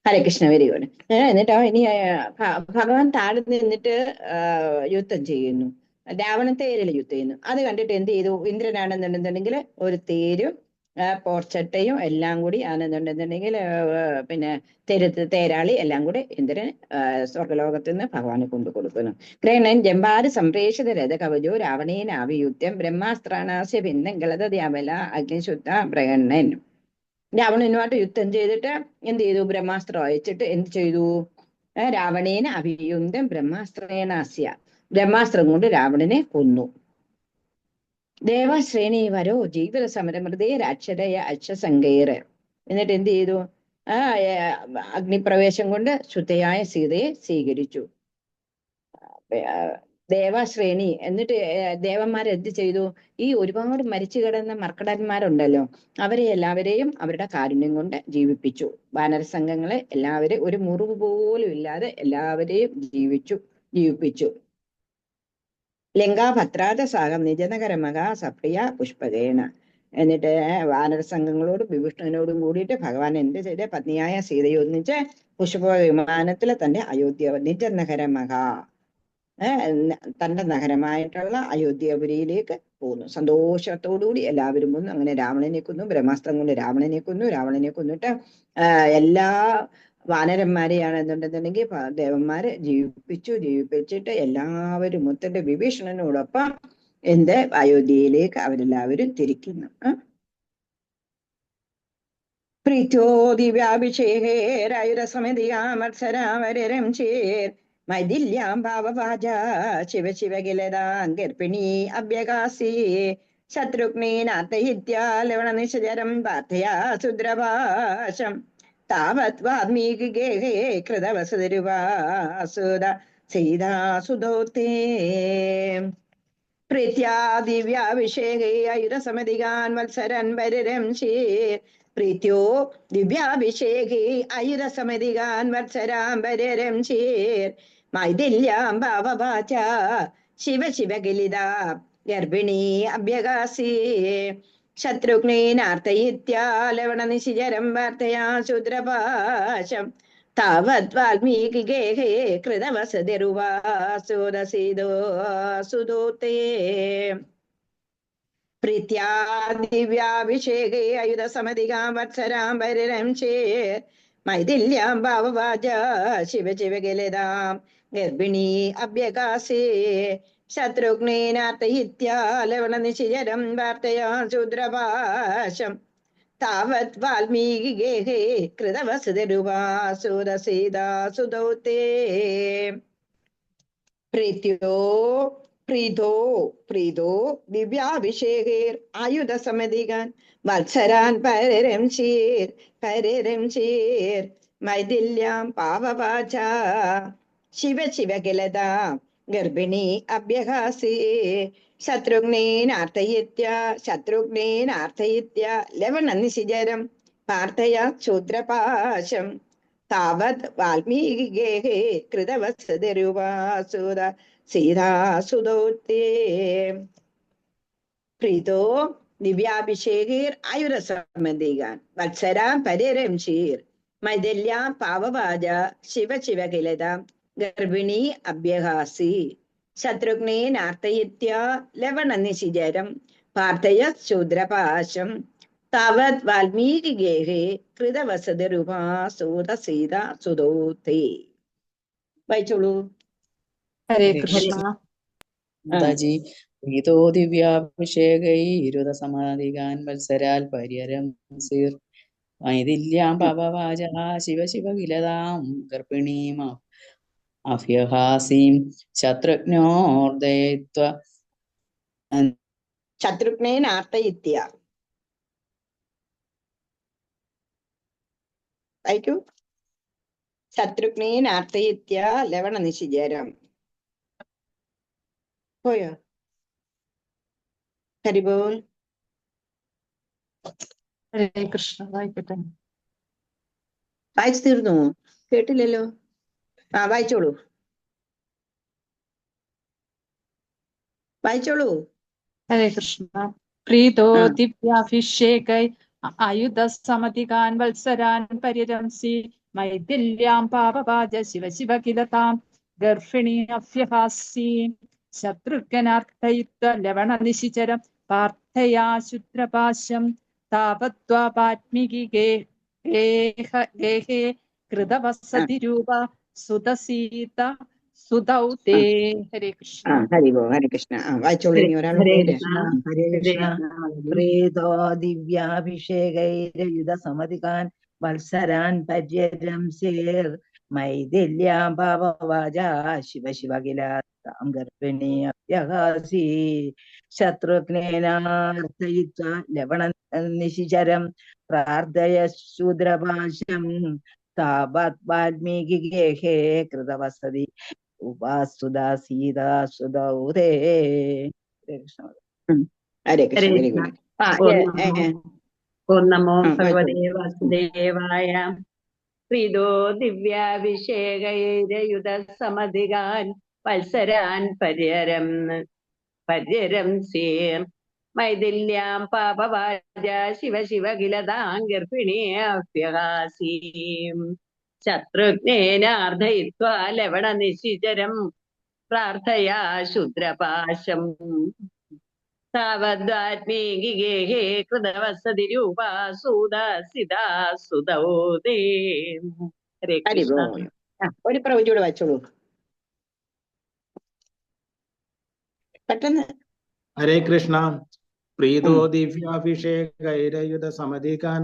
Hare Krishna. Very good. എന്നിട്ടോ ഇനി ഭഗവാൻ താഴെ നിന്നിട്ട് യുദ്ധം ചെയ്യുന്നു. രാവണ തേരിൽ യുദ്ധം ചെയ്യുന്നു. അത് കണ്ടിട്ട് എന്ത് ചെയ്തു? ഇന്ദ്രനാണെന്നുണ്ടെന്നുണ്ടെങ്കിൽ ഒരു തേരും പോർച്ചട്ടയും എല്ലാം കൂടി ആണെന്നുണ്ടെന്നുണ്ടെങ്കിൽ പിന്നെ തേരാളി എല്ലാം കൂടി ഇന്ദ്രൻ സ്വർഗലോകത്തിൽ നിന്ന് ഭഗവാന് കൊണ്ടു കൊടുക്കുന്നു. ഗ്രഹണൻ ജംബാര് സംപ്രേഷിത രഥകവചോ രാവണേനാഭിയുദ്ധ്യം ബ്രഹ്മാസ്ത്രാണാസ്യ ഭിന്നം ഗളതദ്യാബല അഗ്നിശുദ്ധ പ്രകണ്ണൻ. രാവണനുമായിട്ട് യുദ്ധം ചെയ്തിട്ട് എന്ത് ചെയ്തു? ബ്രഹ്മാസ്ത്രം അയച്ചിട്ട് എന്ത് ചെയ്തു? രാവണേന അഭിയുദ്ധം ബ്രഹ്മാസ്ത്രേണാസ്യ, ബ്രഹ്മാസ്ത്രം കൊണ്ട് രാവണനെ കൊന്നു. ദേവശ്രേണീവരോ ജീവിത സമരമൃതേ അക്ഷരയ അക്ഷസംഗൈർ. എന്നിട്ട് എന്ത് ചെയ്തു? അഗ്നിപ്രവേശം കൊണ്ട് ശുദ്ധയായ സീതയെ സ്വീകരിച്ചു. ദേവശ്രേണി. എന്നിട്ട് ദേവന്മാരെന്ത് ചെയ്തു? ഈ ഒരുപാട് മരിച്ചു കിടന്ന മർക്കടന്മാരുണ്ടല്ലോ, അവരെ എല്ലാവരെയും അവരുടെ കാരുണ്യം കൊണ്ട് ജീവിപ്പിച്ചു. വാനരസംഘങ്ങളെ എല്ലാവരെയും ഒരു മുറിവ് പോലും ഇല്ലാതെ എല്ലാവരെയും ജീവിപ്പിച്ചു. ലങ്കാഭദ്രാചസാകം നിജനഗരമകാ സപ്രിയ പുഷ്പകേണ. എന്നിട്ട് വാനരസംഘങ്ങളോട് വിഭീഷണനോടും കൂടിയിട്ട് ഭഗവാൻ എന്ത് ചെയ്ത്? പത്നിയായ സീതയെ ഒന്നിച്ച് പുഷ്പ വിമാനത്തിൽ തന്റെ അയോധ്യ നിജനഗരമകാ തന്റെ നഗരമായിട്ടുള്ള അയോധ്യാപുരിയിലേക്ക് പോകുന്നു. സന്തോഷത്തോടുകൂടി എല്ലാവരും വന്നു. അങ്ങനെ രാവണനെ കൊന്നു. ബ്രഹ്മാസ്ത്രം കൊണ്ട് രാവണനെ കൊന്നിട്ട് എല്ലാ വാനരന്മാരെയാണ് എന്തുണ്ടെന്നുണ്ടെങ്കിൽ ദേവന്മാരെ ജീവിപ്പിച്ചിട്ട് എല്ലാവരും മുത്തന്റെ വിഭീഷണനോടൊപ്പം അയോധ്യയിലേക്ക് അവരെല്ലാവരും തിരിക്കുന്നു. പ്രീത്യോ ദിവ്യാഭിഷേകേരായുരസമിതിയാമത്സരാമരം ചേർ മൈഥില്യാം ഭാവവാച ശിവ ശിവകിലതാം ഗർഭിണി അഭ്യകാസി ശത്രുഘ്നീനാത്തഹിത്യാ ലവണനിശജരം പാർത്ഥയാ സുദ്രഭാഷം താവത് വാൽമീകിഗേഹേ കൃതവസുതരുവാസുത സീതാസുതോത്തേ പ്രീത്യാ ദിവ്യാഭിഷേകേ അയുരസമധികാൻ വത്സരൻ പരിരംശീർ പ്രീത്യോ ദിവ്യാഭിഷേകേ അയുരസമധികാൻ വത്സരാം പരിരംശീർ മൈഥില്യാം ഭാവവാച ശിവ ശിവകിലിതാ ഗർഭിണി അഭ്യകാസി ശത്രുഘ്നീനാർത്തയിത്യാ ലവണനിശിചരം വാർത്തയാ ശൂദ്രപാശം താവത് വാൽമീകിഗേഹേ കൃതവസതിരുവാസുതസീതോസുതോത്തേ പ്രീത്യാ ദിവ്യാഭിഷേകേ അയുധസമധികാം വത്സരാം പരിരംശേർ മൈഥില്യാം ഭാവവാച ശിവ ശിവകിലതാം ഗർഭിണി അഭ്യകാസി ശത്രുഘ്നീനാർത്തയിത്യാ ലവണനിശിചരം വാർത്തയാ ശൂദ്രപാശം താവത് വാൽമീകിഗേഹേ കൃതവസുതരുവാസുതസീതാസുതോത്തേ പ്രീതോ ദിവ്യാഭിഷേകേർ ആയുധസമധികാൻ വത്സരാൻ പരിരംശീർ മൈഥില്യാം പാവവാച ശിവ ശിവകിലതാ ഗർഭിണി അഭ്യഹാസി ശത്രുഘ്നേനാർത്ഥയിത്യ ലവണനിശിചരം പാർത്ഥയ ശൂദ്രപാശം താവത് വാൽമീകിഗേഹേ കൃതവസതിരുവാസുത സീതാസുതോത്തേ പ്രീതോ ദിവ്യാഭിഷേകീർ ആയുരസമധികാൻ വത്സരാം പരിരംശീർ മൈഥില്യാം പാവവാച ശിവ ശിവകിലതാം ഗർഭിണി അഭ്യഹാസി ശത്രുഘ്നേനാർത്തയിത്യ ലവണനിശിചരം പാർത്ഥയ ശൂദ്രപാശം താവത് വാൽമീകിഗേഹേ കൃതവസതിരുവാസുത സീതാസുതോത്തേ. വായിച്ചോളൂ. ഹരേ കൃഷ്ണ. മാതാജി പ്രീതോ ദിവ്യാഭിഷേകൈരുതസമാധികാൻ വത്സരാൽ പര്യരംസീർ മൈഥില്യാം പാവവാച ശിവ ശിവകിലതാം ഗർഭിണീം അഭ്യഹാസീം ശത്രുഘ്നേനാർത്തയിത്യ വായിക്കൂ. ശത്രുഘ്നേനാർത്തയിത്യ ലവണനിശിചരം. പോയോ? ഹരിബോൾ. ഹരേ കൃഷ്ണ. വായിക്കട്ടെ. വായിച്ചു തീർന്നു? കേട്ടില്ലല്ലോ. വായിച്ചോളൂ. ഹരേ കൃഷ്ണ. പ്രീതോ ദിവ്യാഭിഷേകൈ ആയുധസമധികാൻ വത്സരാൻ പരിരംസി മൈഥില്യാം പാവവാച ശിവ ശിവകിലതാം ഗർഭിണി അഭ്യഹാസി ശത്രുഘ്നാർത്ഥയിത്യ ലവണനിശിചരം പാർത്ഥയാ ശൂദ്രപാശം താവത്വാത്മികേഹേ കൃതവസതിരൂപ സുതസീത സുതൗതേ. ഹരേ കൃഷ്ണ. ഹരേ കൃഷ്ണ. വായിച്ചോളൂ. ഇനി ഒരാൾ. ഹരേ കൃഷ്ണ. പ്രീതോ ദിവ്യാഭിഷേകൈരയുധസമധികാൻ വത്സരാൻ പര്യരംസേർ മൈഥില്യാം പാവവാച ശിവ ശിവകിലതാം ഗർഭിണി അഭ്യഹാസി ശത്രുഘ്നേനാർത്ഥയിത്യ ലവണനിശിചരം പ്രാർത്ഥയ ശൂദ്രപാശം താവത് വാൽമീകിഗേഹേ കൃതവസതി ഉപാസുത സീതാസുതൗതേ. ഹരേ കൃഷ്ണ. ഹരേ കൃഷ്ണ. Very good. ഓം നമോ ഭഗവതേ വാസുദേവായ. പ്രീതോ ദിവ്യാഭിഷേകൈരയുധസമധികാൻ വത്സരാൻ പര്യരംസീർ മൈഥില്യാം പാപവാച ശിവ ശിവകിലതാം ഗർഭിണി അഭ്യഹാസീം ശത്രുഘ്നേനാർദ്ധയിത്വാ ലവണനിശിചരം പ്രാർത്ഥയാ ശൂദ്രപാശം താവദ്വാത്മീകിഗേഹേ കൃതവസതിരൂപാസുത സിതാസുതൗതേ. ഹരേ ഹരി കൃഷ്ണ. ഓം. ഒരു പ്രവചിയോട് വായിച്ചോളൂ പെട്ടെന്ന്. ഹരേ കൃഷ്ണ. പ്രീതോ ഉം. ദിവ്യാഭിഷേകൈരയുധ സമധികാൻ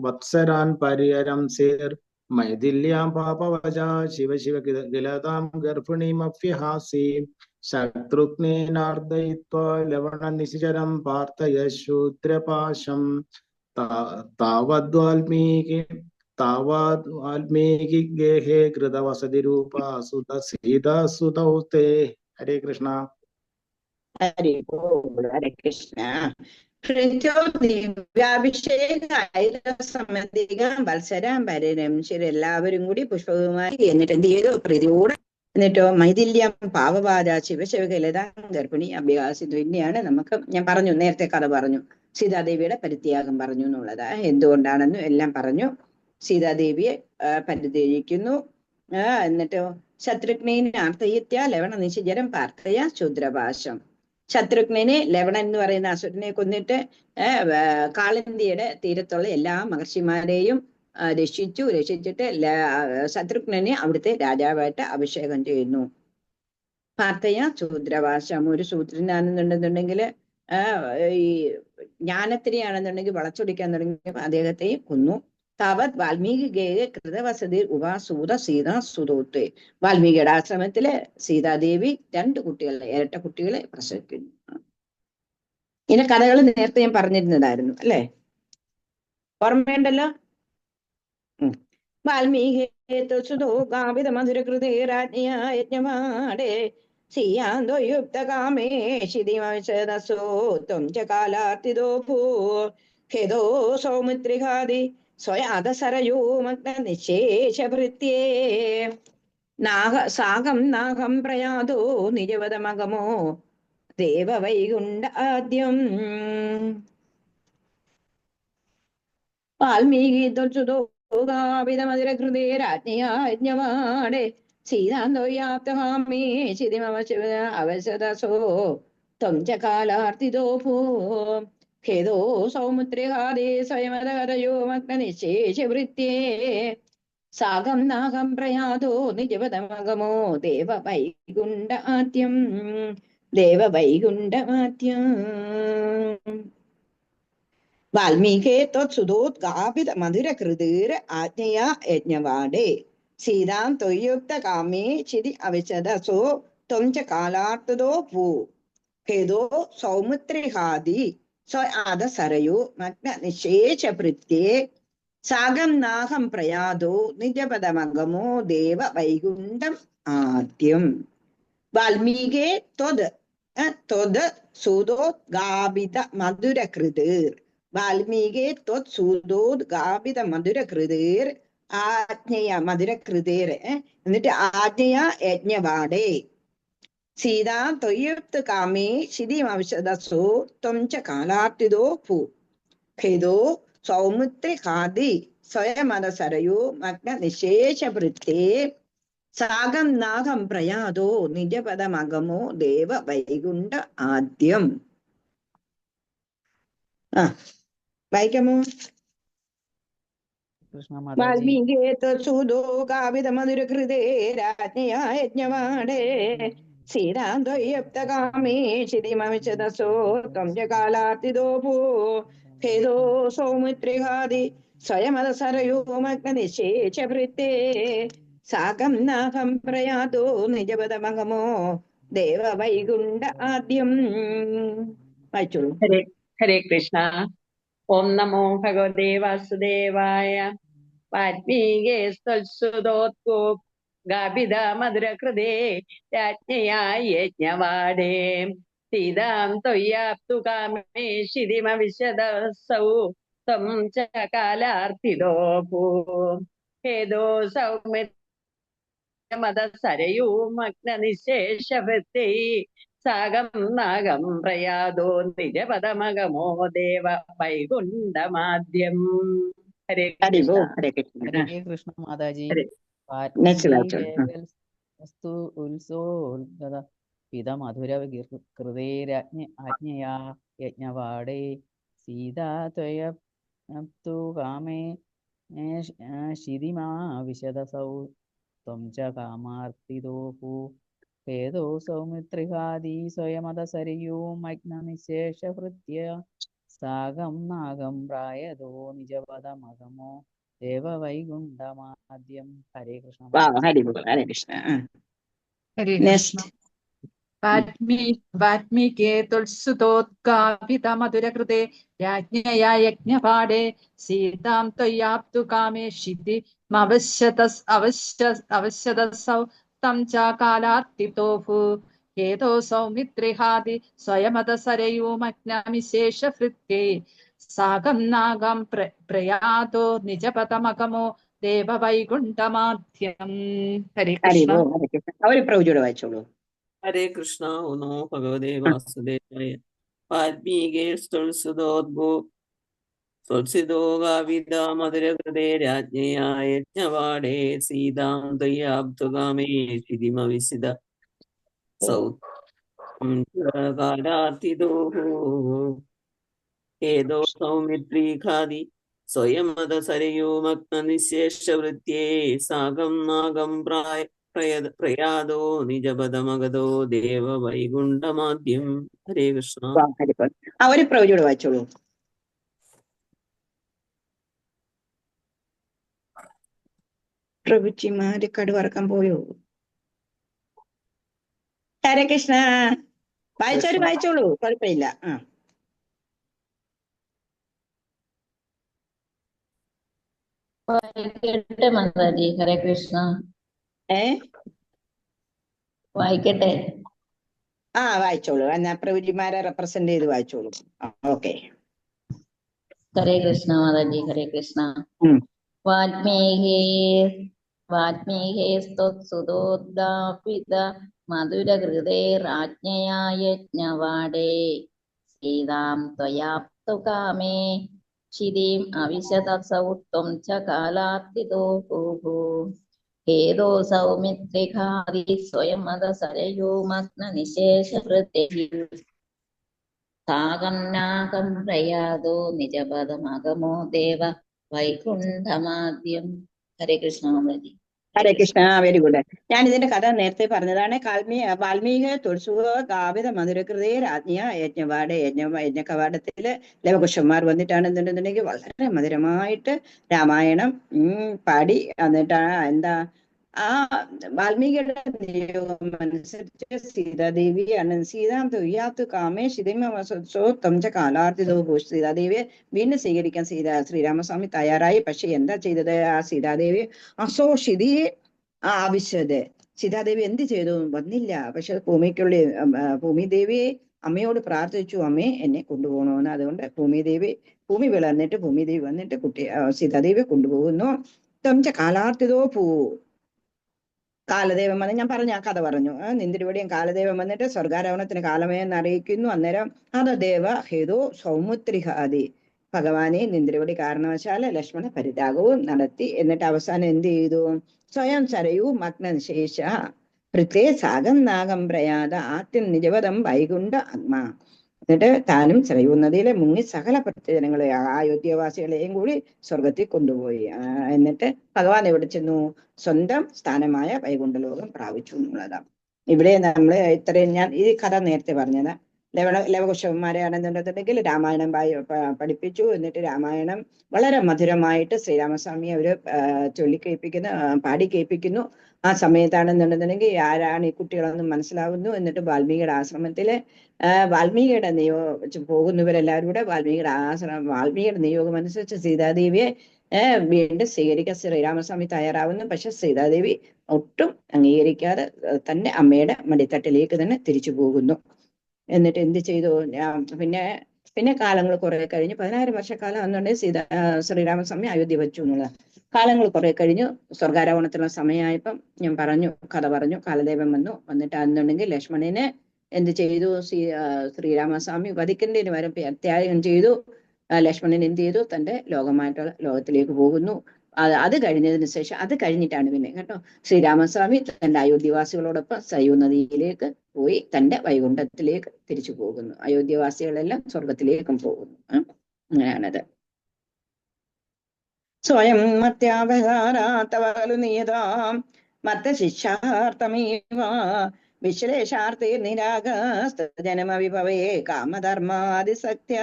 വത്സരാൻ പരിഹരംസേർ മൈഥില്യാം പാപവചാ ശിവ ശിവ ഗിലതാം ഗർഭിണീമഭ്യഹാസീം ശത്രുഘ്നേനാർദ്ദയിത്വാ ലവണ നിശിചരം പാർത്ഥയ ശൂദ്രപാശം താവദ്വാൽമീകി ഗേഹേ കൃതവസതിരൂപ സുത സീതാ സുതൗ തേ. ഹരേ കൃഷ്ണ. ഹരി ഓം. ഹരേ കൃഷ്ണ. ദിവ്യാഭിഷേകം വത്സരാം പരിരംശിർ എല്ലാവരും കൂടി പുഷ്പവുമായി എന്നിട്ട് എന്ത് ചെയ്തു? പ്രീതിയോടെ. എന്നിട്ടോ മൈഥില്യം പാവപാത ശിവശിവകലതാം ഗർഭിണി അഭ്യാസിതു. ഇനിയാണ് നമുക്ക്, ഞാൻ പറഞ്ഞു നേരത്തെ കഥ പറഞ്ഞു, സീതാദേവിയുടെ പരിത്യാഗം പറഞ്ഞു എന്നുള്ളത്. എന്തുകൊണ്ടാണെന്നും എല്ലാം പറഞ്ഞു. സീതാദേവിയെ പരിത്യജിക്കുന്നു. എന്നിട്ടോ ശത്രുഘ്നേനാർത്ഥയിത്യ ലവണ നിശിചരം പാർത്ഥയ ശൂദ്രപാശം. ശത്രുഘ്നെ, ലവണൻ എന്ന് പറയുന്ന അസുരനെ കൊന്നിട്ട് കാളിന്തിയുടെ തീരത്തുള്ള എല്ലാ മഹർഷിമാരെയും രക്ഷിച്ചിട്ട് ശത്രുഘ്നെ അവിടുത്തെ രാജാവായിട്ട് അഭിഷേകം ചെയ്യുന്നു. പാർത്ഥയ ശൂദ്രപാശം. ഒരു ശൂദ്രനാണെന്നുണ്ടെന്നുണ്ടെങ്കിൽ ഈ ജ്ഞാനത്തിനെയാണെന്നുണ്ടെങ്കിൽ വളച്ചൊടിക്കാൻ തുടങ്ങിയപ്പോൾ അദ്ദേഹത്തെയും കൊന്നു. താവത് വാൽമീകി ഗേഹ കൃതവസതി ഉപാസൂത സീതാ സുതോത്തെ. വാൽമീകിയുടെ ആശ്രമത്തില് സീതാദേവി 2 കുട്ടികളെ, ഇരട്ട കുട്ടികളെ പ്രസവിക്കുന്നു. ഇങ്ങനെ കഥകൾ നേരത്തെ ഞാൻ പറഞ്ഞിരുന്നതായിരുന്നു അല്ലെ, ഓർമ്മയുണ്ടല്ലോ. വാൽമീകി സുതോ ഗാവിത മധുരകൃതേ രാജ്ഞായജ്ഞമാടേ സീയാന്തോ യുക്തകാമേ ശിതിമവിശദസോ ത്വം ച കാലാർത്തിതോ ഭൂ ഖേദോ സൗമിത്രിഹാദി സ്വയാതസരയോ മഗ്ന നിശേഷഭൃത്യേ സാകം നാഹം പ്രയാതോ നിജവദമഗമോ ദേവവൈകുണ്ഠ ആദ്യം. വാൽമീകി ത്വത്സുതോകാവിതമധുരകൃതേ രാജ്ഞയാജ്ഞമാടേ സീതാന്തോയാപ്തഹാമേ ശിതിമവശദസോ ത്വം ച കാലാർത്തിതോ ഭൂ ഖേദോ സൗമുദ്രിഹാദേ സ്വയമദകരയോ മഗ്ന നിശേഷഭൃത്യേ സാകം നാഹം പ്രയാതോ നിജപദമഗമോ ദേവവൈകുണ്ഠ ആദ്യം. ദേവവൈകുണ്ഠമാദ്യം. വാൽമീകേ ത്വത്സുതോദ്ഗാപിത മധുരകൃതിർ ആജ്ഞയാ യജ്ഞവാടേ സീതാം ത്വയുക്ത കാമേ ചിതി അവിശദസോ ത്വം ച കാലാർത്തതോ ഭൂ ഖേദോ സൗമിത്രിഹാദി സ്വആദസരയോ മഗ്ന നിശേഷഭൃത്യേ സാകം നാഹം പ്രയാതോ നിജപദമഗമോ ദേവ വൈകുണ്ഠം ആദ്യം. വാൽമീകേ ത്വത് സൂതോദ്ഗാപിത മധുരകൃതിർ. വാൽമീകേ ത്വത് സൂതോദ്ഗാപിത മധുരകൃതിർ ആജ്ഞയ മധുരകൃതിർ. എന്നിട്ട് ആജ്ഞയ യജ്ഞവാടേ സീതാ ത്വയുക്ത കാമേ ശിതിമവിശദസോ ത്വം ച കാലാർത്തിതോ ഭൂ ഖേദോ സൗമിത്രിഹാദി സ്വയമദസരയോ മഗ്ന നിശേഷഭൃത്യേ സാകം നാഹം പ്രയാതോ നിജപദമഗമോ ദേവ വൈകുണ്ഠ ആദ്യം. വായിക്കാമോ? വാൽമീകേ ത്വത്സുതോ ഗാവിത മധുരകൃതേ രാജ്ഞയാ യജ്ഞവാടേ സീതാം ത്വയ്യപ്തകാമേ ശിതിമവിശദസോ ത്വം ച കാലാർത്തിതോ ഭൂ ഖേദോ സൗമിത്രിഹാദി സ്വയമദസരയോ മഗ്ന നിശേഷഭൃത്യേ സാകം നാഹം പ്രയാതോ നിജപദമഗമോ ദേവ വൈകുണ്ഠ ആദ്യം. വായിച്ചോളൂ. ഹരേ കൃഷ്ണ. ഓം നമോ ഭഗവതേ വാസുദേവായ. വാൽമീകേ സ്വൽസുതോത്കോ ഗാപിത മധുരകൃതേ രാജ്ഞയാ യജ്ഞവാടേ സീതാം ത്വയ്യാപ്തു കാമേ ശിതിമവിശദസൗ ത്വം ച കാലാർത്തിതോ ഭൂ ഖേദോ സൗമിത്രിമദസരയോ മഗ്ന നിശേഷഭൃത്യേ സാകം നാഗം പ്രയാതോ നിജപദമഗമോ ദേവ വൈകുണ്ഠമാദ്യം. ഹരേ കൃഷ്ണ. ഹരേ കൃഷ്ണ. ഹരേ കൃഷ്ണ മാതാജി. വസ്തു ഉത്സോദ്ഗത പിത മധുര കൃതേരാജ്ഞയാ യജ്ഞവാടേ സീതാ ത്വയപ്തു കാമേ ശിതിമാ വിശദസൗ ത്വം ച കാമാർത്തിദോഃ ഭേദോ സൗമിത്രിഹാദി സ്വയമതസരയൂമഗ്നനിശേഷഭൃത്യ സാഗം നാഗം പ്രായതോ നിജപദമഗമോ ദേവവൈകുണ്ഠമാദ്യം. ഹരേ കൃഷ്ണ. ഹരി ഹരേ കൃഷ്ണ. ഹരേ നെക്സ്റ്റ്. കൃഷ്ണ. വാൽമീകേ തുൽസുതോദ്ഗാപിതമധുരകൃതേ രാജ്ഞയാ യജ്ഞപാടേ സീതാം ത്വയാപ്തു കാമേ അവശ്യതസൗ തം ച കാലാർത്തിതോഃ ഹേതോ സൗമിത്രിഹാദി സ്വയമതസരയൂമഗ്നമിശേഷഭൃത്യേ സാഗം നാഗം പ്രയാതോ നിജപദമഗമോ ദേവവൈകുണ്ഠമാദ്യം. ഹരേ കൃഷ്ണ. അവര് പ്രഭുജിയോട് വായിച്ചോളൂ. ഹരേ കൃഷ്ണ. ഓ നമോ ഭഗവതേ വാസുദേവായ. വാൽമീകേസ്തുൽസിതോ മധുരകൃതേ രാജ്ഞയാ യജ്ഞവാടേ സീതാം ത്വയാബ്ധുകാമേ ശിതിമവിസിത സൗകാലാർത്തിദോഃ ഹേതോ സൗമിത്രീഖാദി സ്വയമതസരയൂമഗ്നനിശേഷവൃത്യേ സാഗം നാഗം പ്രയാതോ നിജപദമഗതോ ദേവവൈകുണ്ഠമാദ്യം. ഹരേ കൃഷ്ണ. അവര് പ്രഭുജിയോട് വായിച്ചോളൂ. പ്രഭുജിമാര് കടുവറക്കാൻ പോയോ? ഹരേ കൃഷ്ണ. വായിച്ചോര് വായിച്ചോളൂ, കുഴപ്പമില്ല. വായിക്കട്ടെ മാതാജി. ഹരേ കൃഷ്ണ. വായിക്കട്ടെ. വായിച്ചോളൂ. എന്നാ പ്രഭുജിമാരെ റെപ്രസെന്റ് ചെയ്ത് വായിച്ചോളൂ. ഓക്കെ. ഹരേ കൃഷ്ണ മാതാജി. ഹരേ കൃഷ്ണ. വാൽമീകേസ്തുതോദ്ഗാപിത മധുരകൃതേ രാജ്ഞയാ യജ്ഞവാടേ സീതാം ത്വയാപ്തു കാമേ ശിതിം അവിശതസൗ ത്വം ച കാലാർത്തിദോഃ ഹേതോ സൗമിത്രിഖാദി സ്വയമതസരയൂമഗ്നനിശേഷഭൃത്യേ സാഗം നാഗം പ്രയാതോ നിജപദമഗമോ ദേവ വൈകുണ്ഠമാദ്യം. ഹരേ കൃഷ്ണ മാതാജി. ഹരേ കൃഷ്ണ. Very good. ഞാൻ ഇതിന്റെ കഥ നേരത്തെ പറഞ്ഞതാണ്. വാൽമീക തുളസുഗാപിത മധുരകൃതേ രാജ്ഞിയ യജ്ഞവാട യജ്ഞകവാടത്തില് ലവകുശന്മാർ വന്നിട്ടാണെന്നുണ്ടെന്നുണ്ടെങ്കിൽ വളരെ മധുരമായിട്ട് രാമായണം പാടി. എന്നിട്ടാണ് എന്താ ആ വാൽമീകിയുടെ നിയോഗം അനുസരിച്ച് സീതാദേവിയാണ് സീതാം തൊയ്യാത്തു കാമേ ശിതിമസോത്തം ച കാലാർത്തിതോ. സീതാദേവിയെ വീണ്ടും സ്വീകരിക്കാൻ ശ്രീരാമസ്വാമി തയ്യാറായി. പക്ഷെ എന്താ ചെയ്തത്? ആ സീതാദേവി ശിതിയെ ആവശ്യത്. സീതാദേവി എന്ത് ചെയ്തു? വന്നില്ല. പക്ഷെ ഭൂമിദേവി അമ്മയോട് പ്രാർത്ഥിച്ചു, അമ്മേ എന്നെ കൊണ്ടുപോകണമെന്ന്. അതുകൊണ്ട് ഭൂമി വിളന്നിട്ട് ഭൂമിദേവി വന്നിട്ട് സീതാദേവിയെ കൊണ്ടുപോകുന്നു. തം ച കാലാർത്തിതോ കാലദേവൻ വന്ന് ഞാൻ പറഞ്ഞു, ആ കഥ പറഞ്ഞു. നിന്തിരുവടിയും കാലദേവൻ വന്നിട്ട് സ്വർഗാരോഹണത്തിന് കാലമേന്ന് അറിയിക്കുന്നു. അന്നേരം അത് ദേവ ഹേതു സൗമുത്രിഹാദി ഭഗവാനെ നിന്തിരുവടി കാരണവശാല് ലക്ഷ്മണ പരിത്യാഗവും നടത്തി. എന്നിട്ട് അവസാനം എന്ത് ചെയ്തു? സ്വയം സരയൂ മഗ്നശേഷ പ്രത്യേ സാഗം നാഗം പ്രയാത ആദ്യം നിജപദം വൈകുണ്ഠ ആത്മാ. എന്നിട്ട് താനും സരയൂ നദിയിലെ മുങ്ങി സകല പ്രത്യജനങ്ങളെ അയോധ്യവാസികളെയും കൂടി സ്വർഗത്തിൽ കൊണ്ടുപോയി. എന്നിട്ട് ഭഗവാൻ എവിടെ ചെന്നു? സ്വന്തം സ്ഥാനമായ വൈകുണ്ഠലോകം പ്രാപിച്ചു എന്നുള്ളതാണ്. ഇവിടെ നമ്മള് ഇത്രയും ഞാൻ ഈ കഥ നേരത്തെ പറഞ്ഞത്. ലവകുശന്മാരെ ആണെന്നുണ്ടെന്നുണ്ടെങ്കിൽ രാമായണം പഠിപ്പിച്ചു. എന്നിട്ട് രാമായണം വളരെ മധുരമായിട്ട് ശ്രീരാമസ്വാമി അവര് പാടി കേൾപ്പിക്കുന്നു. ആ സമയത്താണെന്നുണ്ടെന്നുണ്ടെങ്കിൽ ആരാണ് ഈ കുട്ടികളൊന്നും മനസ്സിലാവുന്നു. എന്നിട്ട് വാൽമീകിയുടെ ആശ്രമത്തില് വാൽമീകിയുടെ പോകുന്നവരെല്ലാവരും കൂടെ വാൽമീകിയുടെ നിയോഗം അനുസരിച്ച് സീതാദേവിയെ വീണ്ടും സ്വീകരിക്കാൻ ശ്രീരാമസ്വാമി തയ്യാറാവുന്നു. പക്ഷെ സീതാദേവി ഒട്ടും അംഗീകരിക്കാതെ തന്നെ അമ്മയുടെ മടിത്തട്ടിലേക്ക് തന്നെ തിരിച്ചു പോകുന്നു. എന്നിട്ട് എന്ത് ചെയ്തു? പിന്നെ കാലങ്ങൾ കുറെ കഴിഞ്ഞ് 16 വർഷക്കാലം എന്നുണ്ടെങ്കിൽ ശ്രീരാമസ്വാമി അയോധ്യ വെച്ചു എന്നുള്ള കാലങ്ങൾ കുറെ കഴിഞ്ഞു. സ്വർഗാരോഹണത്തിനുള്ള സമയമായപ്പം ഞാൻ കഥ പറഞ്ഞു. കാലദേവൻ വന്നിട്ട് അന്നുണ്ടെങ്കിൽ ലക്ഷ്മണനെ എന്ത് ചെയ്തു? ശ്രീരാമസ്വാമി വധിക്കേണ്ടതിന് വരെ ത്യാഗം ചെയ്തു. ലക്ഷ്മണൻ എന്ത് ചെയ്തു? തന്റെ ലോകമായിട്ടുള്ള ലോകത്തിലേക്ക് പോകുന്നു. അത് കഴിഞ്ഞതിന് ശേഷം അത് കഴിഞ്ഞിട്ടാണ് പിന്നെ കേട്ടോ ശ്രീരാമസ്വാമി തന്റെ അയോധ്യവാസികളോടൊപ്പം സരയൂ നദിയിലേക്ക് പോയി തന്റെ വൈകുണ്ഠത്തിലേക്ക് തിരിച്ചു പോകുന്നു. അയോധ്യവാസികളെല്ലാം സ്വർഗത്തിലേക്കും പോകുന്നു. അങ്ങനെയാണത്. സ്വയം മത്യാവതാരാത്തവലു നിയതാം മത്തശിക്ഷാർത്ഥമേവ വിശ്ലേഷാർത്ഥേ നിരാഗസ്തജനമവിഭവേ കാമധർമാദിസക്ത്യ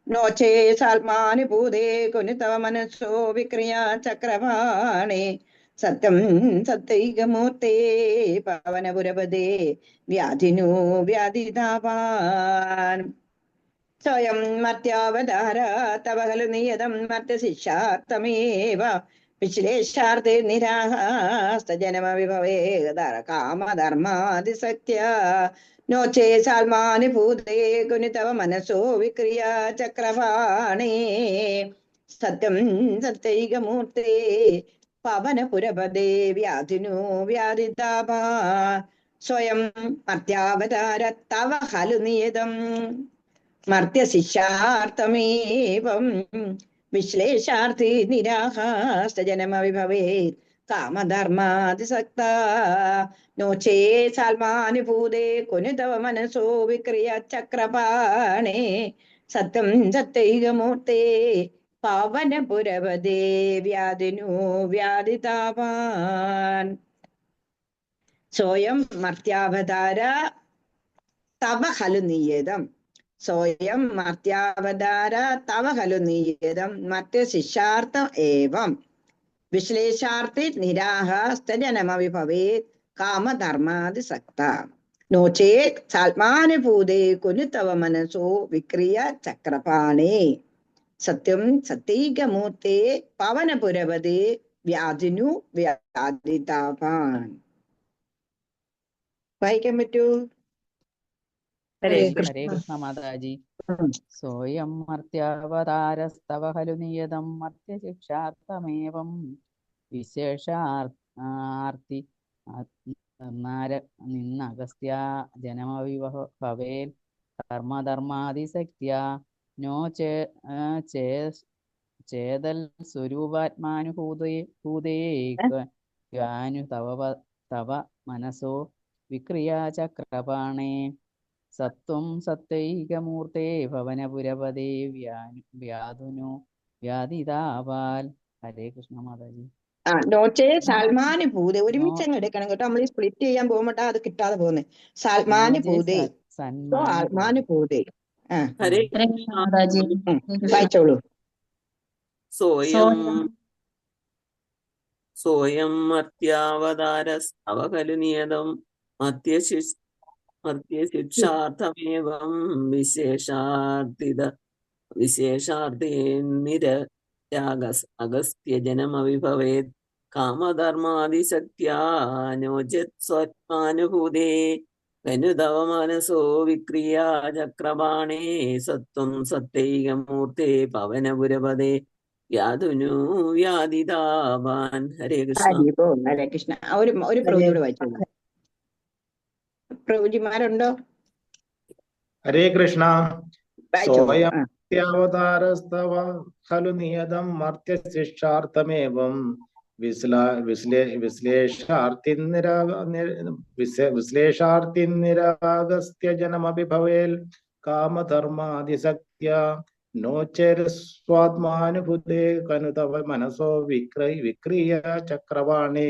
നോചേ സാൽമാനുഭൂതേ കുനു തവ മനസ്സോ വിക്രിയാ ചക്രവാണേ സത്യം സത്യൈകമൂർത്തേ പവനപുരപദേ വ്യാധിനോ വ്യാധിതാപാൻ സ്വയം മർത്യാവതാര തവ ഖലു നിയതം മർത്യശിക്ഷാർത്ഥമേവ വിശ്ലേഷാർത്ഥേ നിരാഹാസ്തജനമവിഭവേ കാമധർമാദിസക്ത്യ നോചേ സാൽമാനുഭൂതേ കുനു തവ മനസ്സോ വിക്രിയാ ചക്രവാണേ സത്യം സത്യൈകമൂർത്തേ പവനപുരപദേ വ്യാധിനോ വ്യാധിതാപാ സ്വയം മർത്യാവതാര തവ ഖലു നിയതം മർത്യശിക്ഷാർത്ഥമേവം വിശ്ലേഷാർത്ഥി നിരാഹാസ്തജനമവിഭവേ കാമധർമാദിസക്ത നോചേ സാൽമാനുഭൂതേ കുനു തവ മനസോ വിക്രിയ ചക്രപാണേ സത്യം സത്യൈകമൂർത്തേ പാവനപുരപദേ വ്യാധിനോ വ്യാധിതാപാൻ സ്വയം മർത്യാവതാര തവ ഖലു നിയതം സ്വയം മർത്യാവതാര തവ ഖലു നിയതം മർത്യശിക്ഷാർത്ഥം ഏവം വിശ്ലേഷാർത്ഥി നിരാഹാസ്തജനമവിഭവേ കാമധർമാദിസക്ത നോചേത് സാൽമാനുഭൂതേ കുനു തവ മനസോ വിക്രിയ ചക്രപാണേ സത്യം സത്യൈകമൂർത്തേ പവനപുരപദേ വ്യാധിനു വ്യാധിതാപാൻ. വായിക്കാൻ പറ്റൂ? ഹരേ ഹരേ കൃഷ്ണ. കൃഷ്ണ മാതാജി. സോയം മർത്യാവതാരസ്തവ ഖലു നിയതം മർത്യശിക്ഷാർത്ഥമേവം വിശേഷാർത്തി നിന്നഗസ്ത്യ ജനമവിഭവേൽ കർമ്മധർമാദിസക്ത്യ നോ ചേതൽ സ്വരൂപാത്മാനുഭൂതേ തവ മനസോ വിക്രിയാ ചക്രപാണേ സത്വം സത്യൈകമൂർത്തേ ഭവനപുരപദേ വ്യാധുനോ വ്യാധിതാപാൽ. ഹരേ കൃഷ്ണ മാതാജി. നോച്ചേ സാൽമാനുഭൂതേ ഒരുമിച്ച് അങ്ങ് എടുക്കണം കേട്ടോ. നമ്മൾ ഈ സ്പ്ലിറ്റ് ചെയ്യാൻ പോകുമ്പോട്ടാ അത് കിട്ടാതെ പോകുന്നത്. സാൽമാനുഭൂതേ ആത്മാനുഭൂതേ. ഹരേ ഹരേ കൃഷ്ണ മാതാജി. വായിച്ചോളൂ. സോയം മർത്യാവതാരസ്തവ ഖലു നിയതം മർത്യശിക്ഷാർത്ഥമേവം വിശേഷാർത്ഥേന്നിരയാഗസ്ത്യജനമവിഭവേത് കാമധർമാദിസക്ത്യാ നോചിത് സ്വത്മാനുഭൂതേ കനു തവ മനസോ വിക്രിയാ ചക്രപാണേ സത്വം സത്യൈകമൂർത്തേ പവനപുരപദേ വ്യാധുനു വ്യാധിതാപാൻ. ഹരേ കൃഷ്ണ. ഹരേ കൃഷ്ണ. ഒരു പ്രവൃത്തിയോട് വായിച്ചോളൂ. പ്രഭുജിമാരുണ്ടോ? ഹരേ കൃഷ്ണ. വായിച്ചോളൂ. സ്വയം മർത്യാവതാരസ്തവ ഖലു നിയതം മർത്യശിക്ഷാർത്ഥമേവം വിശ്ലേഷാർത്ഥിന്നിരാഗസ്ത്യ ജനമഭിഭവേൽ കാമധർമാദിസക്ത്യ നോചേരസ്വാത്മാനുഭൂതേ കനു തവ മനസോ വിക്രിയ ചക്രവാണേ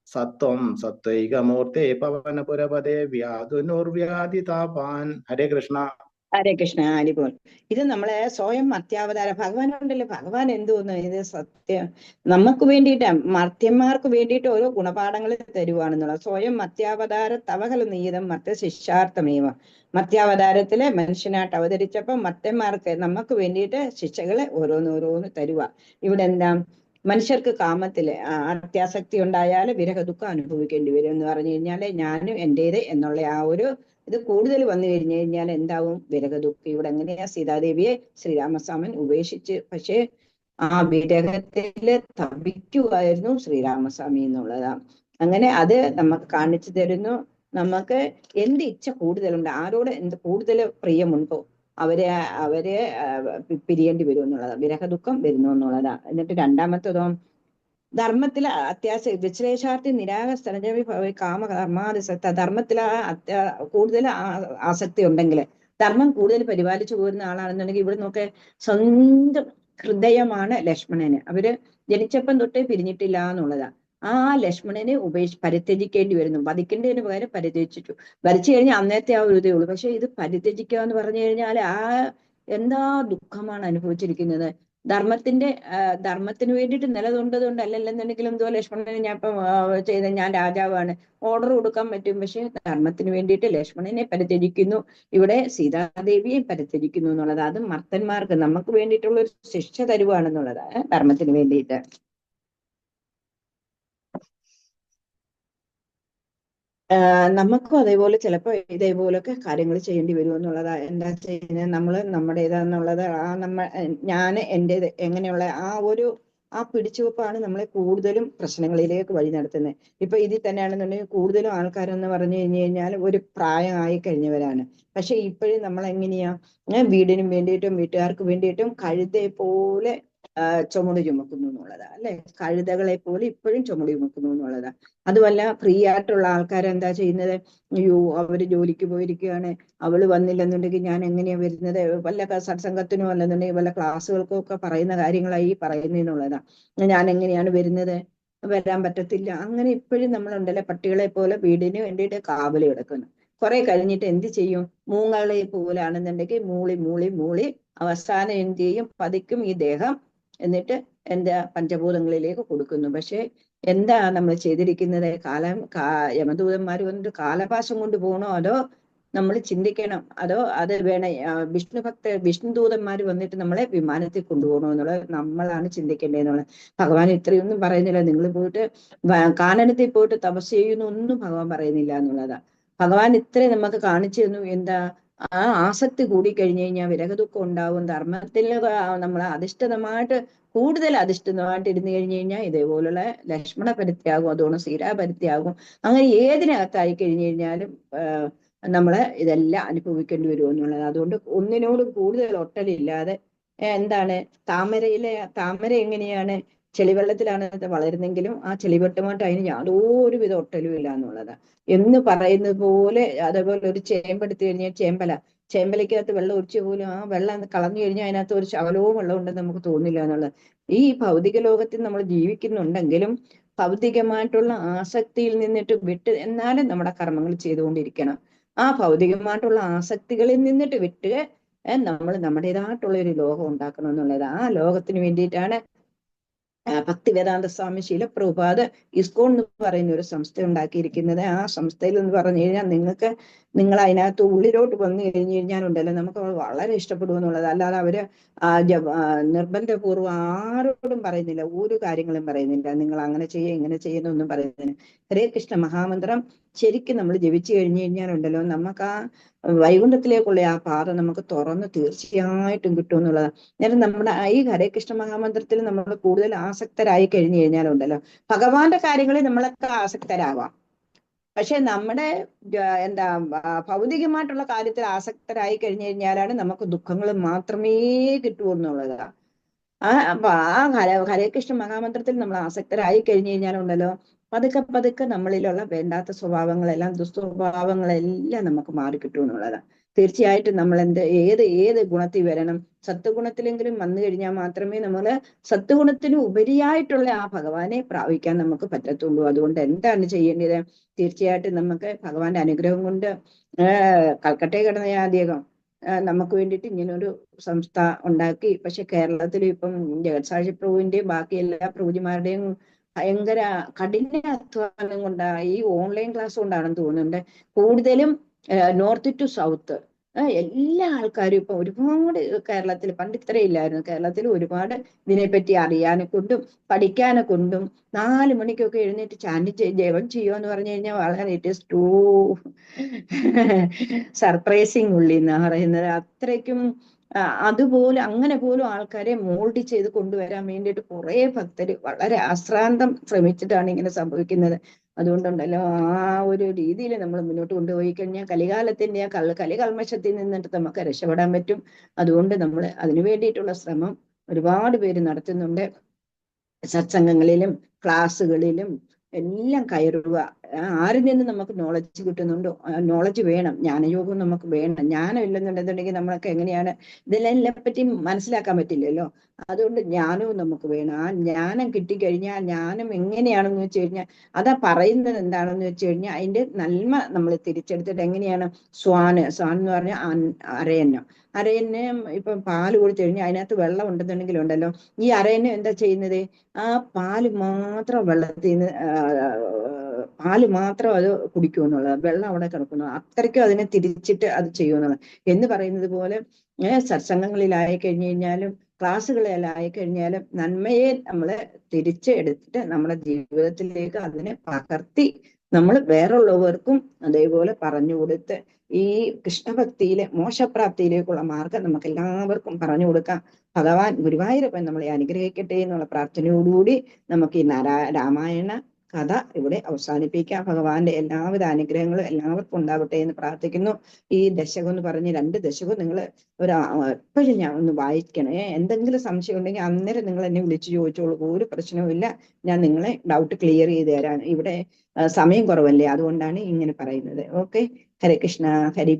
സത്വം സത്വൈകമൂർത്തേ പവനപുരപദേ വ്യാധുനുർവ്യാധിതാപാൻ. ഹരേ കൃഷ്ണ. ഹരേ കൃഷ്ണ. അടിപൊളി. ഇത് നമ്മളെ സ്വയം മർത്യാവതാര ഭഗവാൻ ഉണ്ടല്ലോ. ഭഗവാൻ എന്തോന്ന് ഇത് സത്യം നമുക്ക് വേണ്ടിയിട്ട് മർത്യന്മാർക്ക് വേണ്ടിയിട്ട് ഓരോ ഗുണപാഠങ്ങൾ തരുവാണെന്നുള്ളത്. സ്വയം മർത്യാവതാര തവ ഖലു നിയതം മർത്യശിക്ഷാർത്ഥമേവ. മർത്യാവതാരത്തിലെ മനുഷ്യനായിട്ട് അവതരിച്ചപ്പോ മർത്യന്മാർക്ക് നമുക്ക് വേണ്ടിയിട്ട് ശിക്ഷകളെ ഓരോന്നോരോന്ന് തരുക. ഇവിടെ എന്താ, മനുഷ്യർക്ക് കാമത്തില് അത്യാസക്തി ഉണ്ടായാൽ വിരഹ ദുഃഖം അനുഭവിക്കേണ്ടി വരും എന്ന് പറഞ്ഞു കഴിഞ്ഞാല് ഞാനും എന്റേത് എന്നുള്ള ആ ഒരു ഇത് കൂടുതൽ വന്നു കഴിഞ്ഞു കഴിഞ്ഞാൽ എന്താവും? വിരഹദുഃഖം. ഇവിടെ എങ്ങനെയാ സീതാദേവിയെ ശ്രീരാമസ്വാമൻ ഉപേക്ഷിച്ച്, പക്ഷെ ആ വിരഹത്തില് തപിക്കുമായിരുന്നു ശ്രീരാമസ്വാമി എന്നുള്ളതാ. അങ്ങനെ അത് നമുക്ക് കാണിച്ചു തരുന്നു. നമുക്ക് എന്ത് ഇച്ഛ കൂടുതലുണ്ട്, ആരോട് എന്ത് കൂടുതൽ പ്രിയമുണ്ടോ അവരെ പിരിയേണ്ടി വരും എന്നുള്ളതാ. വിരഹദുഃഖം വരുന്നു എന്നുള്ളതാ. എന്നിട്ട് രണ്ടാമത്തതോ ധർമ്മത്തിൽ വിശ്ലേഷാർത്ഥി നിരാകസ്ഥലജവി കാമകർമാദിസക്ത. ധർമ്മത്തിൽ കൂടുതൽ ആസക്തി ഉണ്ടെങ്കിൽ, ധർമ്മം കൂടുതൽ പരിപാലിച്ചു പോരുന്ന ആളാണെന്നുണ്ടെങ്കിൽ ഇവിടെ നോക്കെ സ്വന്തം ഹൃദയമാണ് ലക്ഷ്മണന്. അവര് ജനിച്ചപ്പം തൊട്ടേ പിരിഞ്ഞിട്ടില്ല എന്നുള്ളതാ. ആ ലക്ഷ്മണനെ പരിത്യജിക്കേണ്ടി വരുന്നു. വധിക്കേണ്ടതിന് പകരം പരിത്യജിച്ചു. വരച്ചു കഴിഞ്ഞാൽ അന്നേരത്തെ ആ ഒരു ഇതേ ഉള്ളൂ. പക്ഷെ ഇത് പരിത്യജിക്കുക എന്ന് പറഞ്ഞു കഴിഞ്ഞാൽ എന്താ ദുഃഖമാണ് അനുഭവിച്ചിരിക്കുന്നത്. ധർമ്മത്തിന് വേണ്ടിയിട്ട് നിലകൊണ്ടതുകൊണ്ട് അല്ലല്ലെന്നുണ്ടെങ്കിലും എന്തോ ലക്ഷ്മണനെ ഞാൻ ഇപ്പം ചെയ്ത ഞാൻ രാജാവാണ്, ഓർഡർ കൊടുക്കാൻ പറ്റും. പക്ഷെ ധർമ്മത്തിന് വേണ്ടിയിട്ട് ലക്ഷ്മണനെ പരിത്യജിക്കുന്നു, ഇവിടെ സീതാദേവിയെ പരിത്യജിക്കുന്നു എന്നുള്ളത്. അത് മർത്തന്മാർക്ക് നമുക്ക് വേണ്ടിയിട്ടുള്ള ഒരു ശിക്ഷ തരുവാണെന്നുള്ളതാണ്, ധർമ്മത്തിന് വേണ്ടിയിട്ട്. നമുക്കും അതേപോലെ ചിലപ്പോൾ ഇതേപോലൊക്കെ കാര്യങ്ങൾ ചെയ്യേണ്ടി വരും എന്നുള്ളതാ. എന്താ ചെയ്യുന്നത്, നമ്മുടേതാന്നുള്ളത് ഞാൻ എൻ്റേത് എങ്ങനെയുള്ള ആ പിടിച്ചുവെപ്പാണ് നമ്മളെ കൂടുതലും പ്രശ്നങ്ങളിലേക്ക് വഴി നടത്തുന്നത്. ഇപ്പൊ ഇതിൽ തന്നെയാണെന്നുണ്ടെങ്കിൽ കൂടുതലും ആൾക്കാരെന്ന് പറഞ്ഞു കഴിഞ്ഞാൽ ഒരു പ്രായമായി കഴിഞ്ഞവരാണ്. പക്ഷെ ഇപ്പോഴും നമ്മൾ എങ്ങനെയാ വീടിനും വേണ്ടിയിട്ടും വീട്ടുകാർക്ക് വേണ്ടിയിട്ടും കഴുതയെ പോലെ ചുമട് ചുമക്കുന്നു എന്നുള്ളതാ, അല്ലെ? കഴുതകളെ പോലെ ഇപ്പോഴും ചുമട് ചുമക്കുന്നു എന്നുള്ളതാ. അതുമല്ല ഫ്രീ ആയിട്ടുള്ള ആൾക്കാരെന്താ ചെയ്യുന്നത്, അയ്യോ അവര് ജോലിക്ക് പോയിരിക്കുകയാണ്, അവള് വന്നില്ലെന്നുണ്ടെങ്കിൽ ഞാൻ എങ്ങനെയാ വരുന്നത്, വല്ല സത്സംഗത്തിനോ അല്ലെന്നുണ്ടെങ്കിൽ വല്ല ക്ലാസ്സുകൾക്കോ ഒക്കെ പറയുന്ന കാര്യങ്ങളായി പറയുന്നതെന്നുള്ളതാ. ഞാൻ എങ്ങനെയാണ് വരുന്നത്, വരാൻ പറ്റത്തില്ല. അങ്ങനെ ഇപ്പോഴും നമ്മളുണ്ടല്ലേ പട്ടികളെ പോലെ വീടിന് വേണ്ടിയിട്ട് കാവല് കിടക്കുന്നു. കുറെ കഴിഞ്ഞിട്ട് എന്ത് ചെയ്യും, മൂങ്ങളെ പോലാണെന്നുണ്ടെങ്കിൽ മൂളി മൂളി മൂളി അവസാനം എന്ത് ചെയ്യും, പതിക്കും ഈ ദേഹം, എന്നിട്ട് എന്റെ പഞ്ചഭൂതങ്ങളിലേക്ക് കൊടുക്കുന്നു. പക്ഷെ എന്താ നമ്മൾ ചെയ്തിരിക്കുന്നത്, യമദൂതന്മാർ വന്നിട്ട് കാലപാശം കൊണ്ട് പോകണോ, അതോ നമ്മൾ ചിന്തിക്കണം, അതോ അത് വിഷ്ണുദൂതന്മാർ വന്നിട്ട് നമ്മളെ വിമാനത്തിൽ കൊണ്ടുപോകണോ എന്നുള്ളത് നമ്മളാണ് ചിന്തിക്കേണ്ടതെന്നുള്ളത്. ഭഗവാൻ ഇത്രയൊന്നും പറയുന്നില്ല. നിങ്ങൾ പോയിട്ട് കാനനത്തിൽ പോയിട്ട് തപസ് ചെയ്യുന്നു ഒന്നും ഭഗവാൻ പറയുന്നില്ല എന്നുള്ളതാ. ഭഗവാൻ ഇത്രയും നമുക്ക് കാണിച്ചു തന്നു. എന്താ, ആ ആസക്തി കൂടിക്കഴിഞ്ഞു കഴിഞ്ഞാൽ വിരഹദുഃഖം ഉണ്ടാവും. ധർമ്മത്തിൽ നമ്മൾ കൂടുതൽ അധിഷ്ഠിതമായിട്ട് ഇരുന്ന് കഴിഞ്ഞു കഴിഞ്ഞാൽ ഇതേപോലുള്ള ലക്ഷ്മണ പരിത്യാഗം, അതുകൊണ്ട് സീതാപരിത്യാഗം, അങ്ങനെ ഏതിനകത്തായി കഴിഞ്ഞു കഴിഞ്ഞാലും നമ്മള് ഇതെല്ലാം അനുഭവിക്കേണ്ടി വരും എന്നുള്ളത്. അതുകൊണ്ട് ഒന്നിനോടും കൂടുതൽ ഒട്ടലില്ലാതെ എന്താണ്, താമര എങ്ങനെയാണ് ചെളിവെള്ളത്തിലാണ് വളരുന്നെങ്കിലും ആ ചെളിവെട്ടമായിട്ട് അതിന് യാതൊരുവിധ ഒട്ടലും ഇല്ല എന്നുള്ളതാ എന്ന് പറയുന്നത് പോലെ. അതേപോലെ ഒരു ചേമ്പെടുത്തു കഴിഞ്ഞാൽ ചേമ്പലയ്ക്കകത്ത് വെള്ളം ഒഴിച്ചു പോലും ആ വെള്ളം കളഞ്ഞു കഴിഞ്ഞാൽ അതിനകത്ത് ഒരു ശകലവും വെള്ളം ഉണ്ടെന്ന് നമുക്ക് തോന്നില്ല എന്നുള്ളത്. ഈ ഭൗതിക ലോകത്തിൽ നമ്മൾ ജീവിക്കുന്നുണ്ടെങ്കിലും ഭൗതികമായിട്ടുള്ള ആസക്തിയിൽ നിന്നിട്ട് വിട്ട് എന്നാലും നമ്മുടെ കർമ്മങ്ങൾ ചെയ്തുകൊണ്ടിരിക്കണം. ആ ഭൗതികമായിട്ടുള്ള ആസക്തികളിൽ നിന്നിട്ട് വിട്ട് നമ്മൾ നമ്മുടേതായിട്ടുള്ള ഒരു ലോകം ഉണ്ടാക്കണം എന്നുള്ളത്. ആ ലോകത്തിന് വേണ്ടിയിട്ടാണ് ഭക്തിവേദാന്ത സ്വാമി ശീലപ്രഭുപാദ് ഇസ്കോൺ എന്ന് പറയുന്ന ഒരു സംസ്ഥ ഉണ്ടാക്കിയിരിക്കുന്നത്. ആ സംസ്ഥയിൽ എന്ന് പറഞ്ഞു കഴിഞ്ഞാൽ നിങ്ങൾ അതിനകത്ത് ഉള്ളിലോട്ട് വന്നു കഴിഞ്ഞു കഴിഞ്ഞാൽ ഉണ്ടല്ലോ നമുക്ക് വളരെ ഇഷ്ടപ്പെടുമെന്നുള്ളത്. അല്ലാതെ അവര് നിർബന്ധപൂർവ്വം ആരോടും പറയുന്നില്ല, ഒരു കാര്യങ്ങളും പറയുന്നില്ല, നിങ്ങൾ അങ്ങനെ ചെയ്യുക ഇങ്ങനെ ചെയ്യുന്നൊന്നും പറയുന്നില്ല. ഹരേ കൃഷ്ണ മഹാമന്ത്രം ശരിക്കും നമ്മൾ ജപിച്ചു കഴിഞ്ഞു കഴിഞ്ഞാലുണ്ടല്ലോ നമുക്ക് ആ വൈകുണ്ഠത്തിലേക്കുള്ള ആ പാത നമുക്ക് തുറന്ന് തീർച്ചയായിട്ടും കിട്ടും എന്നുള്ളതാണ്. നേരം നമ്മുടെ ഈ ഹരേ കൃഷ്ണ മഹാമന്ത്രത്തിൽ നമ്മൾ കൂടുതൽ ആസക്തരായി കഴിഞ്ഞു കഴിഞ്ഞാലുണ്ടല്ലോ ഭഗവാന്റെ കാര്യങ്ങളിൽ നമ്മളൊക്കെ ആസക്തരാവാം. പക്ഷെ നമ്മുടെ ഭൗതികമായിട്ടുള്ള കാര്യത്തിൽ ആസക്തരായി കഴിഞ്ഞു കഴിഞ്ഞാലാണ് നമുക്ക് ദുഃഖങ്ങൾ മാത്രമേ കിട്ടൂ എന്നുള്ളതാണ്. ഹരേ കൃഷ്ണ മഹാമന്ത്രത്തിൽ നമ്മൾ ആസക്തരായി കഴിഞ്ഞു കഴിഞ്ഞാലുണ്ടല്ലോ പതുക്കെ പതുക്കെ നമ്മളിലുള്ള വേണ്ടാത്ത സ്വഭാവങ്ങളെല്ലാം ദുസ്വഭാവങ്ങളെല്ലാം നമുക്ക് മാറിക്കിട്ടും എന്നുള്ളതാണ്. തീർച്ചയായിട്ടും നമ്മൾ ഏത് ഗുണത്തിൽ വരണം, സത്വഗുണത്തിലെങ്കിലും വന്നു കഴിഞ്ഞാൽ മാത്രമേ നമ്മള് സത്വഗുണത്തിന് ഉപരിയായിട്ടുള്ള ആ ഭഗവാനെ പ്രാപിക്കാൻ നമുക്ക് പറ്റത്തുള്ളൂ. അതുകൊണ്ട് എന്താണ് ചെയ്യേണ്ടത്, തീർച്ചയായിട്ടും നമുക്ക് ഭഗവാന്റെ അനുഗ്രഹം കൊണ്ട് കൽക്കട്ടയിൽ കിടന്ന അദ്ദേഹം നമുക്ക് വേണ്ടിയിട്ട് ഇങ്ങനൊരു സംസ്ഥ ഉണ്ടാക്കി. പക്ഷെ കേരളത്തിൽ ഇപ്പം ജഗത്സാക്ഷി പ്രഭുവിന്റെയും ബാക്കി എല്ലാ പ്രഭുജിമാരുടെയും ഭയങ്കര കഠിനാധ്വാനം കൊണ്ടാണ്, ഈ ഓൺലൈൻ ക്ലാസ് കൊണ്ടാണെന്ന് തോന്നുന്നുണ്ട് കൂടുതലും നോർത്ത് ടു സൗത്ത് എല്ലാ ആൾക്കാരും ഇപ്പൊ ഒരുപാട് കേരളത്തിൽ പണ്ട് ഇത്രയില്ലായിരുന്നു. കേരളത്തിൽ ഒരുപാട് ഇതിനെപ്പറ്റി അറിയാനെ കൊണ്ടും പഠിക്കാനെ കൊണ്ടും 4 മണിക്കൊക്കെ എഴുന്നേറ്റ് ജപം ചെയ്യുക എന്ന് പറഞ്ഞു കഴിഞ്ഞാൽ വളരെ ഇറ്റ് ഈസ് ടു സർപ്രൈസിങ് ഉള്ളി എന്നാ പറയുന്നത്. അത്രയ്ക്കും അതുപോലെ അങ്ങനെ പോലും ആൾക്കാരെ മോൾഡ് ചെയ്ത് കൊണ്ടുവരാൻ വേണ്ടിയിട്ട് കുറെ ഭക്തര് വളരെ അശ്രാന്തം ശ്രമിച്ചിട്ടാണ് ഇങ്ങനെ സംഭവിക്കുന്നത്. അതുകൊണ്ടുണ്ടല്ലോ ആ ഒരു രീതിയിൽ നമ്മൾ മുന്നോട്ട് കൊണ്ടുപോയി കഴിഞ്ഞാൽ കലികാലത്തിന്റെ ആ കലികൽമശത്തിൽ നിന്നിട്ട് നമുക്ക് രക്ഷപ്പെടാൻ പറ്റും. അതുകൊണ്ട് നമ്മൾ അതിനു വേണ്ടിയിട്ടുള്ള ശ്രമം ഒരുപാട് പേര് നടത്തുന്നുണ്ട്. സത്സംഗങ്ങളിലും ക്ലാസ്സുകളിലും എല്ലാം കയറുക, ആരിൽ നിന്ന് നമുക്ക് നോളജ് കിട്ടുന്നുണ്ടോ? നോളജ് വേണം, ജ്ഞാനയോഗം നമുക്ക് വേണം. ജ്ഞാനം ഇല്ലെന്നുണ്ടെന്നുണ്ടെങ്കിൽ നമ്മളൊക്കെ എങ്ങനെയാണ് ഇതിനെല്ലാം പറ്റി മനസ്സിലാക്കാൻ പറ്റില്ലല്ലോ. അതുകൊണ്ട് ജ്ഞാനവും നമുക്ക് വേണം. ആ ജ്ഞാനം കിട്ടിക്കഴിഞ്ഞാൽ ജ്ഞാനം എങ്ങനെയാണെന്ന് വെച്ച് കഴിഞ്ഞാൽ അതാ പറയുന്നത് എന്താണെന്ന് വെച്ച് കഴിഞ്ഞാൽ അതിന്റെ നന്മ നമ്മൾ തിരിച്ചെടുത്തിട്ട് എങ്ങനെയാണ് സ്വാൻ എന്ന് പറഞ്ഞാൽ അരയന്നം. അരയന്നം ഇപ്പൊ പാല് കൊടുത്തു കഴിഞ്ഞാൽ അതിനകത്ത് വെള്ളം ഉണ്ടെന്നുണ്ടെങ്കിൽ ഉണ്ടല്ലോ, ഈ അരയന്നം എന്താ ചെയ്യുന്നത്? ആ പാല് മാത്രം വെള്ളത്തിൽ നിന്ന് പാല് മാത്രം അത് കുടിക്കുമെന്നുള്ളത്, വെള്ളം അവിടെ കിടക്കുന്നു, അത്രയ്ക്കും അതിനെ തിരിച്ചിട്ട് അത് ചെയ്യുമെന്നുള്ളത്. എന്ന് പറയുന്നത് പോലെ സത്സംഗങ്ങളിലായി കഴിഞ്ഞു കഴിഞ്ഞാലും ക്ലാസ്സുകളിലായി കഴിഞ്ഞാലും നന്മയെ നമ്മൾ തിരിച്ച് എടുത്തിട്ട് നമ്മുടെ ജീവിതത്തിലേക്ക് അതിനെ പകർത്തി നമ്മൾ വേറുള്ളവർക്കും അതേപോലെ പറഞ്ഞു കൊടുത്ത് ഈ കൃഷ്ണഭക്തിയിലെ മോക്ഷപ്രാപ്തിയിലേക്കുള്ള മാർഗം നമുക്ക് എല്ലാവർക്കും പറഞ്ഞു കൊടുക്കാം. ഭഗവാൻ ഗുരുവായൂരപ്പൻ നമ്മളെ അനുഗ്രഹിക്കട്ടെ എന്നുള്ള പ്രാർത്ഥനയോടുകൂടി നമുക്ക് ഈ രാമായണ കഥ ഇവിടെ അവസാനിപ്പിക്കാം. ഭഗവാന്റെ എല്ലാവിധ അനുഗ്രഹങ്ങളും എല്ലാവർക്കും ഉണ്ടാവട്ടെ എന്ന് പ്രാർത്ഥിക്കുന്നു. ഈ ദശകം എന്ന് പറഞ്ഞ് 2 ദശകം നിങ്ങൾ എപ്പോഴും ഞാൻ ഒന്ന് വായിക്കണേ. എന്തെങ്കിലും സംശയം ഉണ്ടെങ്കിൽ അന്നേരം നിങ്ങൾ എന്നെ വിളിച്ചു ചോദിച്ചോളൂ, ഒരു പ്രശ്നവുമില്ല. ഞാൻ നിങ്ങളെ ഡൗട്ട് ക്ലിയർ ചെയ്ത് തരാൻ. ഇവിടെ സമയം കുറവല്ലേ, അതുകൊണ്ടാണ് ഇങ്ങനെ പറയുന്നത്. ഓക്കെ, ഹരേ കൃഷ്ണ. ഹരി